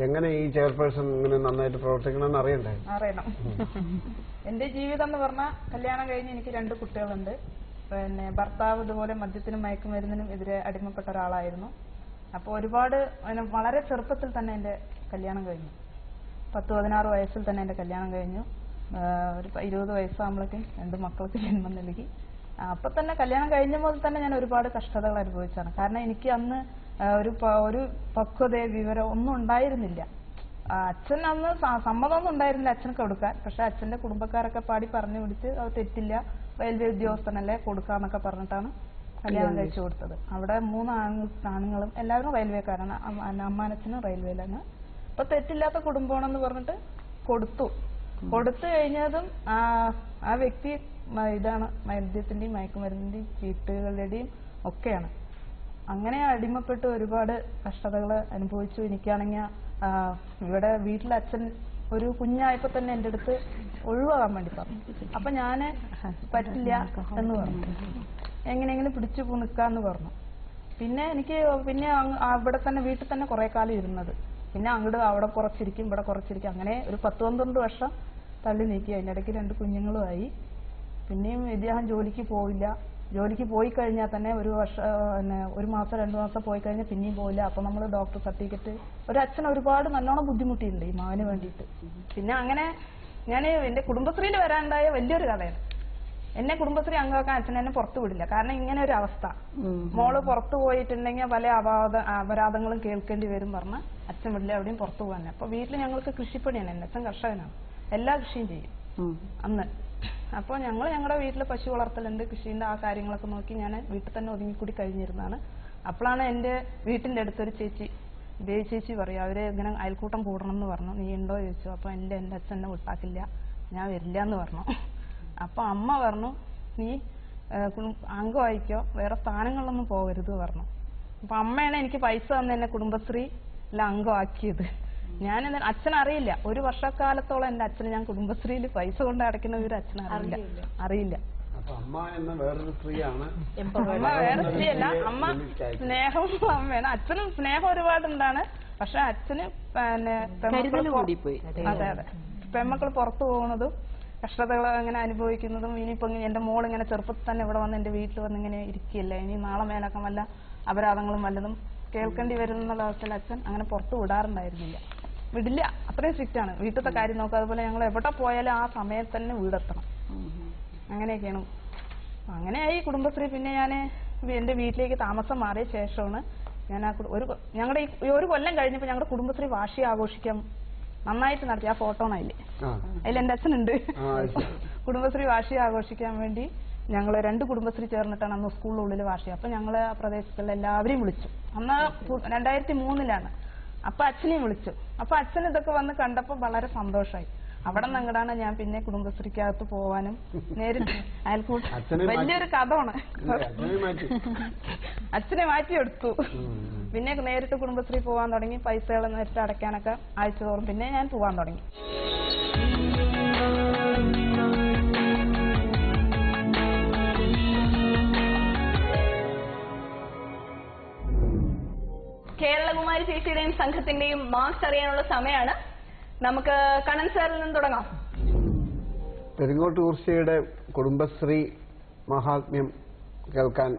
എങ്ങനെ ഈ ചെയർപേഴ്സൺ ഇങ്ങനെ നന്നായിട്ട് പ്രവർത്തിക്കണമെന്ന് അറിയണ്ടേ? അറിയണം. എന്റെ ജീവിതം എന്ന് പറഞ്ഞാൽ കല്യാണം കഴിഞ്ഞ് എനിക്ക് 2 കുട്ടികളുണ്ട്. പിന്നെ ഭർത്താവ് ഇതുപോലെ മദ്യത്തിനും മയക്കുമരുന്നിനും എതിരെ അടിമപ്പെട്ട ഒരാളായിരുന്നു. അപ്പോൾ ഒരുപാട് വളരെ ചെറുപ്പത്തിൽ തന്നെ എന്റെ കല്യാണം കഴിഞ്ഞു. 10-16 വയസ്സിൽ തന്നെ എന്റെ കല്യാണം കഴിഞ്ഞു. ഒരു 20 വയസ്സാകുമ്പോഴേക്കും 2 മക്കൾക്ക് ജന്മം നൽകി. അപ്പൊ തന്നെ കല്യാണം കഴിഞ്ഞ മുതൽ തന്നെ ഞാൻ ഒരുപാട് കഷ്ടതകൾ അനുഭവിച്ചാണ്. കാരണം എനിക്ക് അന്ന് ഒരു പക്വത വിവരം ഒന്നും ഉണ്ടായിരുന്നില്ല. അച്ഛൻ അന്ന് സമ്മതമൊന്നും ഉണ്ടായിരുന്നില്ല അച്ഛനൊക്കെ കൊടുക്കാൻ. പക്ഷെ അച്ഛന്റെ കുടുംബക്കാരൊക്കെ പാടി പറഞ്ഞു പിടിച്ച് അത് തെറ്റില്ല, റെയിൽവേ ഉദ്യോഗസ്ഥനല്ലേ കൊടുക്കാന്നൊക്കെ പറഞ്ഞിട്ടാണ് കല്യാണം കഴിച്ചു കൊടുത്തത്. അവിടെ 3 ആണുങ്ങളും എല്ലാവരും റെയിൽവേക്കാരാണ്. അമ്മാനച്ഛനും റെയിൽവേയിലാണ്. അപ്പൊ തെറ്റില്ലാത്ത കുടുംബമാണെന്ന് പറഞ്ഞിട്ട് കൊടുത്തു കഴിഞ്ഞതും ആ വ്യക്തി ഇതാണ് മദ്യത്തിന്റെയും മയക്കുമരുന്നിന്റെയും ചീട്ടുകളുടെയും ഒക്കെയാണ്. അങ്ങനെ അടിമപ്പെട്ട് ഒരുപാട് കഷ്ടതകൾ അനുഭവിച്ചു. എനിക്കാണെങ്കിൽ ഇവിടെ വീട്ടിലെ അച്ഛൻ ഒരു കുഞ്ഞായപ്പോ തന്നെ എൻ്റെ അടുത്ത് ഒഴിവാകാൻ വേണ്ടി പറഞ്ഞു. അപ്പൊ ഞാന് പറ്റില്ല എന്ന് പറഞ്ഞു. എങ്ങനെയെങ്കിലും പിടിച്ചു നിൽക്കാന്ന് പറഞ്ഞു. പിന്നെ എനിക്ക് അവിടെ തന്നെ വീട്ടിൽ തന്നെ കുറെ കാലം ഇരുന്നത്. പിന്നെ അങ്ങോട്ട് അവിടെ കുറച്ചിരിക്കും ഇവിടെ കുറച്ചിരിക്കും, അങ്ങനെ ഒരു 10-12 വർഷം തള്ളി നീക്കി. അതിൻ്റെ ഇടയ്ക്ക് 2 കുഞ്ഞുങ്ങളുമായി. പിന്നെയും ഇദ്ദേഹം ജോലിക്ക് പോയില്ല. ജോലിക്ക് പോയി കഴിഞ്ഞാൽ തന്നെ ഒരു മാസം 2 മാസം പോയി കഴിഞ്ഞാൽ പിന്നെയും പോയില്ല. അപ്പൊ നമ്മൾ ഡോക്ടർ സർട്ടിഫിക്കറ്റ്, ഒരു അച്ഛൻ ഒരുപാട് നല്ലോണം ബുദ്ധിമുട്ടിയിട്ടുണ്ട് ഈ മകന് വേണ്ടിയിട്ട്. പിന്നെ അങ്ങനെ ഞാൻ എന്റെ കുടുംബശ്രീയിൽ വരാനുണ്ടായ വലിയൊരു കഥയാണ്. എന്നെ കുടുംബശ്രീ അംഗമാക്കാൻ അച്ഛൻ എന്നെ പുറത്തു വിടില്ല. കാരണം ഇങ്ങനെ ഒരു അവസ്ഥ, മോള് പുറത്തു പോയിട്ടുണ്ടെങ്കിൽ പല അപരാധങ്ങളും കേൾക്കേണ്ടി വരും പറഞ്ഞ് അച്ഛൻ വിടില്ല, എവിടെയും പുറത്തു പോകാൻ. അപ്പൊ വീട്ടിൽ ഞങ്ങൾക്ക് കൃഷിപ്പണിയാണ്. എന്റെ അച്ഛൻ കർഷകനാണ്, എല്ലാ കൃഷിയും ചെയ്യും അന്ന്. അപ്പോൾ ഞങ്ങളുടെ വീട്ടിൽ പശു വളർത്തലുണ്ട്, കൃഷിന്റെ ആ കാര്യങ്ങളൊക്കെ നോക്കി ഞാൻ വീട്ടിൽ തന്നെ ഒതുങ്ങിക്കൂടി കഴിഞ്ഞിരുന്നതാണ്. അപ്പോഴാണ് എന്റെ വീട്ടിന്റെ അടുത്തൊരു ചേച്ചി, ദേവി ചേച്ചി പറയും, അവര് ഇങ്ങനെ അയൽക്കൂട്ടം കൂടണം എന്ന് പറഞ്ഞു. നീ ഉണ്ടോ ചോദിച്ചു. അപ്പൊ എന്റെ അച്ഛൻ എന്നെ വിട്ടാക്കില്ല, ഞാൻ വരില്ല എന്ന് പറഞ്ഞു. അപ്പൊ അമ്മ പറഞ്ഞു, നീ അംഗമായിക്കോ, വേറെ സ്ഥാനങ്ങളിലൊന്നും പോകരുത് പറഞ്ഞു. അപ്പൊ അമ്മയാണ് എനിക്ക് പൈസ തന്ന് എന്നെ കുടുംബശ്രീ അംഗമാക്കിയത്. ഞാൻ അച്ഛനറിയില്ല. 1 വർഷക്കാലത്തോളം എന്റെ അച്ഛന് ഞാൻ കുടുംബശ്രീയിൽ പൈസ കൊണ്ട് അടയ്ക്കുന്ന ഒരു അച്ഛന് അറിയില്ല. അമ്മ എന്ന വേറൊരു സ്ത്രീയാണ്. അമ്മ വേറെ സ്ത്രീയല്ല, അമ്മ സ്നേഹവും അമ്മയാണ്. അച്ഛനും സ്നേഹം ഒരുപാടുണ്ടാണ്. പക്ഷെ അച്ഛന് അതെ പെൺമക്കൾ പുറത്തു പോകുന്നതും കഷ്ടതകൾ അങ്ങനെ അനുഭവിക്കുന്നതും, ഇനിയിപ്പോ എന്റെ മോൾ ഇങ്ങനെ ചെറുപ്പത്തിൽ തന്നെ ഇവിടെ വന്ന് എന്റെ വീട്ടിൽ വന്ന് ഇങ്ങനെ ഇരിക്കുകയല്ല, ഇനി നാളെ മേലൊക്കെ വല്ല അപരാധങ്ങളും വല്ലതും കേൾക്കേണ്ടി വരുന്നുള്ള അവസ്ഥയിൽ അച്ഛൻ അങ്ങനെ പുറത്തു വിടില്ല. അത്രയും സ്ട്രിക്റ്റ് ആണ്. വീട്ടിലത്തെ കാര്യം നോക്കുക. അതുപോലെ ഞങ്ങൾ എവിടെ പോയാലും ആ സമയത്ത് തന്നെ വീടെത്തണം. അങ്ങനെയൊക്കെയാണ്. അങ്ങനെയായി കുടുംബശ്രീ. പിന്നെ ഞാൻ എന്റെ വീട്ടിലേക്ക് താമസം മാറിയ ശേഷമാണ് ഞാൻ ഞങ്ങളുടെ ഈ 1 കൊല്ലം കഴിഞ്ഞപ്പോൾ ഞങ്ങളുടെ കുടുംബശ്രീ വാർഷികം ആഘോഷിക്കാൻ നന്നായിട്ട് നടത്തി. ആ ഫോട്ടോണല്ലേ, അതിൽ എന്റെ അച്ഛനുണ്ട്. കുടുംബശ്രീ വാർഷികം ആഘോഷിക്കാൻ വേണ്ടി ഞങ്ങൾ 2 കുടുംബശ്രീ ചേർന്നിട്ടാണ് അന്ന് സ്കൂളിനുള്ളിൽ വാർഷികം. അപ്പൊ ഞങ്ങള് ആ പ്രദേശത്തുള്ള എല്ലാവരെയും വിളിച്ചു. അന്ന് 2003 അപ്പൊ അച്ഛനെയും വിളിച്ചു. അപ്പൊ അച്ഛൻ ഇതൊക്കെ വന്ന് കണ്ടപ്പോ വളരെ സന്തോഷമായി. അവിടെ നിന്ന് അങ്ങടാണ് ഞാൻ പിന്നെ കുടുംബശ്രീക്കകത്ത് പോവാനും നേരിട്ട് അയൽക്കൂട്ടം വലിയൊരു കഥമാണ്. അച്ഛനെ മാറ്റിയെടുത്തു. പിന്നെ നേരിട്ട് കുടുംബശ്രീ പോവാൻ തുടങ്ങി. പൈസകൾ നേരിട്ട് അടയ്ക്കാനൊക്കെ ആഴ്ച തോറും പിന്നെ ഞാൻ പോവാൻ തുടങ്ങി. കേരളകുമാരി ചേച്ചിയുടെയും സംഘത്തിന്റെയും മാർക്സ് അറിയാനുള്ള സമയമാണ്. നമുക്ക് കണ്ണൻ സാറിൽ നിന്ന് തുടങ്ങാം. പെരിങ്ങോട്ടുകുറിശ്ശിയുടെ കുടുംബശ്രീ മഹാത്മ്യം കേൾക്കാൻ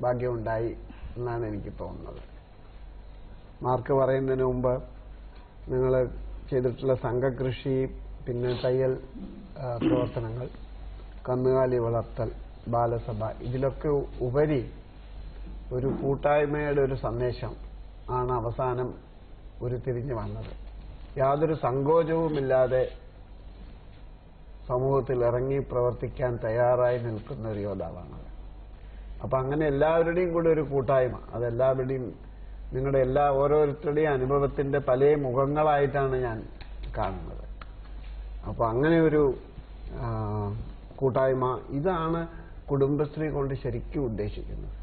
ഭാഗ്യമുണ്ടായി എന്നാണ് എനിക്ക് തോന്നുന്നത്. മാർക്ക് പറയുന്നതിന് മുമ്പ് നിങ്ങൾ ചെയ്തിട്ടുള്ള സംഘകൃഷി, പിന്നെ തയ്യൽ പ്രവർത്തനങ്ങൾ, കന്നുകാലി വളർത്തൽ, ബാലസഭ, ഇതിലൊക്കെ ഉപരി ഒരു കൂട്ടായ്മയുടെ ഒരു സന്ദേശം ആണ് അവസാനം ഉരുത്തിരിഞ്ഞു വന്നത്. യാതൊരു സങ്കോചവുമില്ലാതെ സമൂഹത്തിൽ ഇറങ്ങി പ്രവർത്തിക്കാൻ തയ്യാറായി നിൽക്കുന്ന ഒരു യോദ്ധാവാണ്. അപ്പൊ അങ്ങനെ എല്ലാവരുടെയും കൂടെ ഒരു കൂട്ടായ്മ, അതെല്ലാവരുടെയും നിങ്ങളുടെ ഓരോരുത്തരുടെയും അനുഭവത്തിന്റെ പല മുഖങ്ങളായിട്ടാണ് ഞാൻ കാണുന്നത്. അപ്പൊ അങ്ങനെ ഒരു കൂട്ടായ്മ, ഇതാണ് കുടുംബശ്രീ കൊണ്ട് ശരിക്കും ഉദ്ദേശിക്കുന്നത്.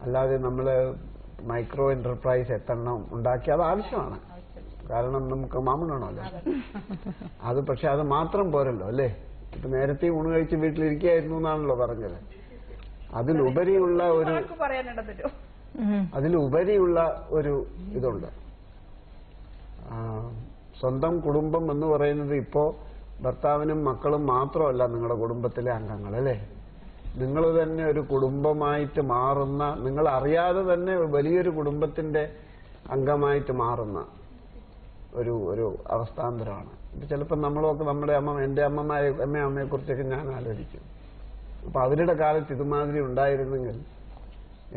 അല്ലാതെ നമ്മൾ മൈക്രോ എന്റർപ്രൈസ് എത്തണം ഉണ്ടാക്കി, അത് ആവശ്യമാണ്, കാരണം നമുക്ക് മാമണമല്ലോ അത്. പക്ഷെ അത് മാത്രം പോരല്ലോ അല്ലേ. ഇപ്പൊ നേരത്തെ ഊണ് കഴിച്ച് വീട്ടിലിരിക്കുകയായിരുന്നു എന്നാണല്ലോ പറഞ്ഞത്. അതിലുപരിയുള്ള ഒരു ഇതുണ്ട്. സ്വന്തം കുടുംബം എന്ന് പറയുന്നത് ഇപ്പോ ഭർത്താവിനും മക്കളും മാത്രമല്ല നിങ്ങളുടെ കുടുംബത്തിലെ അംഗങ്ങൾ അല്ലേ. നിങ്ങൾ തന്നെ ഒരു കുടുംബമായിട്ട് മാറുന്ന, നിങ്ങൾ അറിയാതെ തന്നെ വലിയൊരു കുടുംബത്തിന്റെ അംഗമായിട്ട് മാറുന്ന ഒരു അവസ്ഥാന്തരമാണ്. ഇപ്പൊ ചിലപ്പോൾ നമ്മളൊക്കെ എൻ്റെ അമ്മയെ കുറിച്ചൊക്കെ ഞാൻ ആലോചിക്കും. അപ്പൊ അവരുടെ കാലത്ത് ഇതുമാതിരി ഉണ്ടായിരുന്നെങ്കിൽ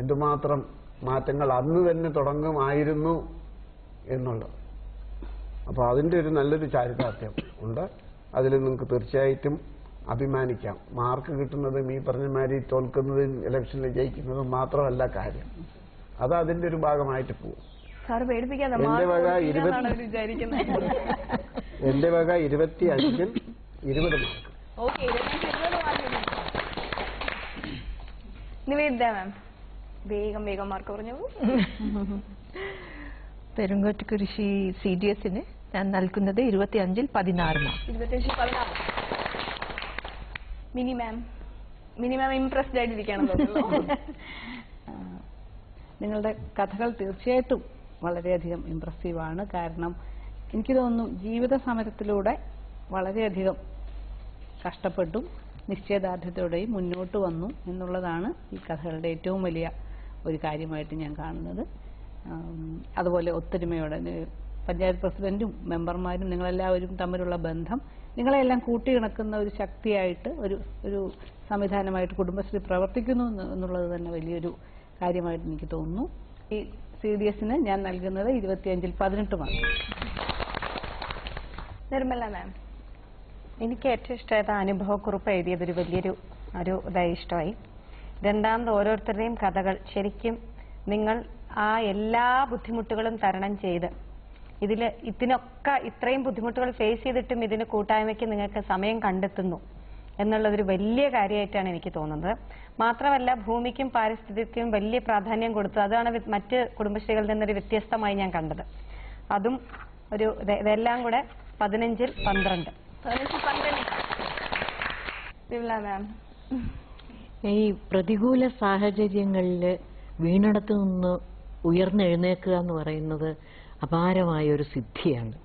എന്തുമാത്രം മാറ്റങ്ങൾ അന്ന് തന്നെ തുടങ്ങുമായിരുന്നു എന്നുള്ളത്. അപ്പൊ അതിന്റെ ഒരു നല്ലൊരു ചാരിതാർത്ഥ്യം ഉണ്ട്. അതിൽ നിങ്ങൾക്ക് തീർച്ചയായിട്ടും അഭിമാനിക്കാം. മാർക്ക് കിട്ടുന്നതും ഈ പറഞ്ഞ മാതിരി തോൽക്കുന്നതും ഇലക്ഷനിൽ ജയിക്കുന്നതും മാത്രമല്ല കാര്യം, അത് അതിന്റെ ഒരു ഭാഗമായിട്ട് പോകും. എന്റെ വക 25-ൽ 20 മാർക്ക്. നിവേദിത മാം, വേഗം മാർക്ക് പറഞ്ഞു. പെരുങ്ങോട്ടുകുരിശി CDSന് ഞാൻ നൽകുന്നത് 25-ൽ 16 മാർക്ക്. 25-ൽ 16. മിനി മാം ഇംപ്രസ്ഡ് ആയിട്ടിരിക്കുകയാണ് തോന്നുന്നു. നിങ്ങളുടെ കഥകൾ തീർച്ചയായിട്ടും വളരെയധികം ഇംപ്രസീവാണ്. കാരണം എനിക്ക് തോന്നുന്നു ജീവിത സമരത്തിലൂടെ വളരെയധികം കഷ്ടപ്പെട്ടും നിശ്ചയദാർഢ്യത്തോടെയും മുന്നോട്ട് വന്നു എന്നുള്ളതാണ് ഈ കഥകളുടെ ഏറ്റവും വലിയ ഒരു കാര്യമായിട്ട് ഞാൻ കാണുന്നത്. അതുപോലെ ഒത്തൊരുമയോടെ പഞ്ചായത്ത് പ്രസിഡന്റും മെമ്പർമാരും നിങ്ങളെല്ലാവരും തമ്മിലുള്ള ബന്ധം, നിങ്ങളെല്ലാം കൂട്ടിയിണക്കുന്ന ഒരു ശക്തിയായിട്ട് ഒരു സംവിധാനമായിട്ട് കുടുംബശ്രീ പ്രവർത്തിക്കുന്നു എന്നുള്ളത് തന്നെ വലിയൊരു കാര്യമായിട്ട് എനിക്ക് തോന്നുന്നു. ഈ CDSന് ഞാൻ നൽകുന്നത് 25-ൽ 18 മാർക്ക്. നിർമ്മല മാം, എനിക്ക് ഏറ്റവും ഇഷ്ടമായത് അനുഭവക്കുറിപ്പ് എഴുതിയതൊരു വലിയൊരു ഇതായി ഇഷ്ടമായി. രണ്ടാമത് ഓരോരുത്തരുടെയും കഥകൾ ശരിക്കും നിങ്ങൾ ആ എല്ലാ ബുദ്ധിമുട്ടുകളും തരണം ചെയ്ത് ഇതിനൊക്കെ ഇത്രയും ബുദ്ധിമുട്ടുകൾ ഫേസ് ചെയ്തിട്ടും ഇതിന് കൂട്ടായ്മയ്ക്ക് നിങ്ങൾക്ക് സമയം കണ്ടെത്തുന്നു എന്നുള്ളതൊരു വലിയ കാര്യമായിട്ടാണ് എനിക്ക് തോന്നുന്നത്. മാത്രമല്ല ഭൂമിക്കും പാരിസ്ഥിതിക്കും വലിയ പ്രാധാന്യം കൊടുത്തു, അതാണ് മറ്റ് കുടുംബശ്രീകളിൽ നിന്നൊരു വ്യത്യസ്തമായി ഞാൻ കണ്ടത്. അതും ഇതെല്ലാം കൂടെ 15-ൽ 12. ഈ പ്രതികൂല സാഹചര്യങ്ങളിൽ വീണിടത്തു നിന്ന് ഉയർന്നെഴുന്നേൽക്കുക എന്ന് പറയുന്നത് അപാരമായ ഒരു സിദ്ധിയാണ്.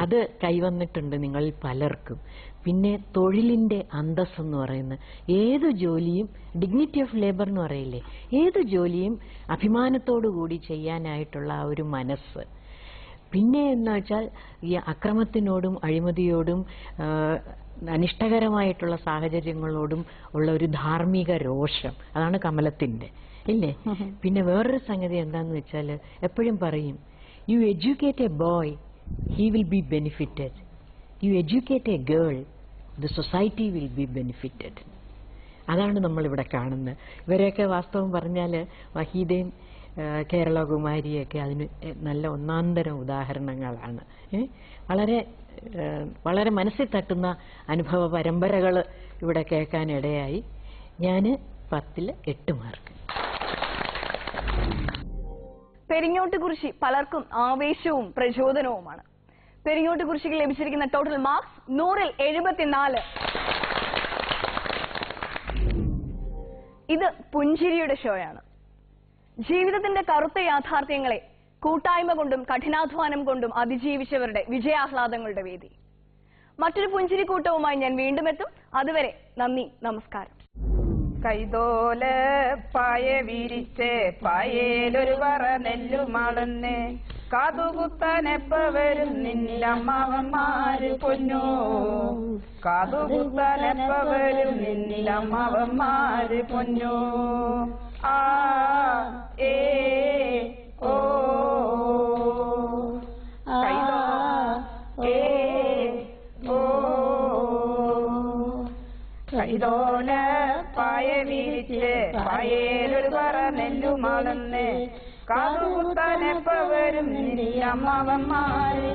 അത് കൈവന്നിട്ടുണ്ട് നിങ്ങളിൽ പലർക്കും. പിന്നെ തൊഴിലിന്റെ അന്തസ് എന്ന് പറയുന്ന ഏത് ജോലിയും, ഡിഗ്നിറ്റി ഓഫ് ലേബർ എന്ന് പറയില്ലേ, ഏത് ജോലിയും അഭിമാനത്തോടു കൂടി ചെയ്യാനായിട്ടുള്ള ആ ഒരു മനസ്സ്. പിന്നെ എന്ന് വെച്ചാൽ ഈ അക്രമത്തിനോടും അഴിമതിയോടും അനിഷ്ടകരമായിട്ടുള്ള സാഹചര്യങ്ങളോടും ഉള്ള ഒരു ധാർമ്മിക രോഷം, അതാണ് കമലത്തിന്റെ ഇല്ലേ. പിന്നെ വേറൊരു സംഗതി എന്താന്ന് വെച്ചാൽ എപ്പോഴും പറയും, U educate A boy, he will be benefited. You educate a girl, the society will be benefited. അതാണ് നമ്മളിവിടെ കാണുന്നത്. ഇവരെയൊക്കെ വാസ്തവം പറഞ്ഞാൽ വഹീദയും കേരളകുമാരിയൊക്കെ അതിന് നല്ല ഒന്നാന്തരം ഉദാഹരണങ്ങളാണ്. വളരെ മനസ്സിൽ തട്ടുന്ന അനുഭവ പരമ്പരകൾ ഇവിടെ കേൾക്കാനിടയായി. ഞാൻ 10-ൽ 8 മാർക്ക്. പെരിങ്ങോട്ടുകുറിശി പലർക്കും ആവേശവും പ്രചോദനവുമാണ്. പെരിങ്ങോട്ടുകുറിശിക്ക് ലഭിച്ചിരിക്കുന്ന ടോട്ടൽ മാർക്സ് 100-ൽ 74. ഇത് പുഞ്ചിരിയുടെ ഷോയാണ്. ജീവിതത്തിന്റെ കറുത്ത യാഥാർത്ഥ്യങ്ങളെ കൂട്ടായ്മ കൊണ്ടും കഠിനാധ്വാനം കൊണ്ടും അതിജീവിച്ചവരുടെ വിജയാഹ്ലാദങ്ങളുടെ വേദി. മറ്റൊരു പുഞ്ചിരിക്കൂട്ടവുമായി ഞാൻ വീണ്ടും എത്തും. അതുവരെ നന്ദി, നമസ്കാരം. കൈതോല പായ വിരിച്ച് പായേലൊരു പറ നെല്ലുമാളന്നെ കാതുകുത്താനെപ്പ വരും നിന്നിലമ്മാവന്മാര് പൊന്നോ, കാതുകുത്താനെപ്പ വരും നിന്നിലമ്മാവന്മാര് പൊന്നോ. ആ ഏ ഓ കൈതോ ഏ ഓ ഇതോല പായ വീരിച്ച് പായേലൊരു പറ നെല്ലുമാണെന്ന് കാതുകുത്താനെപ്പ വരും നിന്റെ അമ്മാവന്മാര്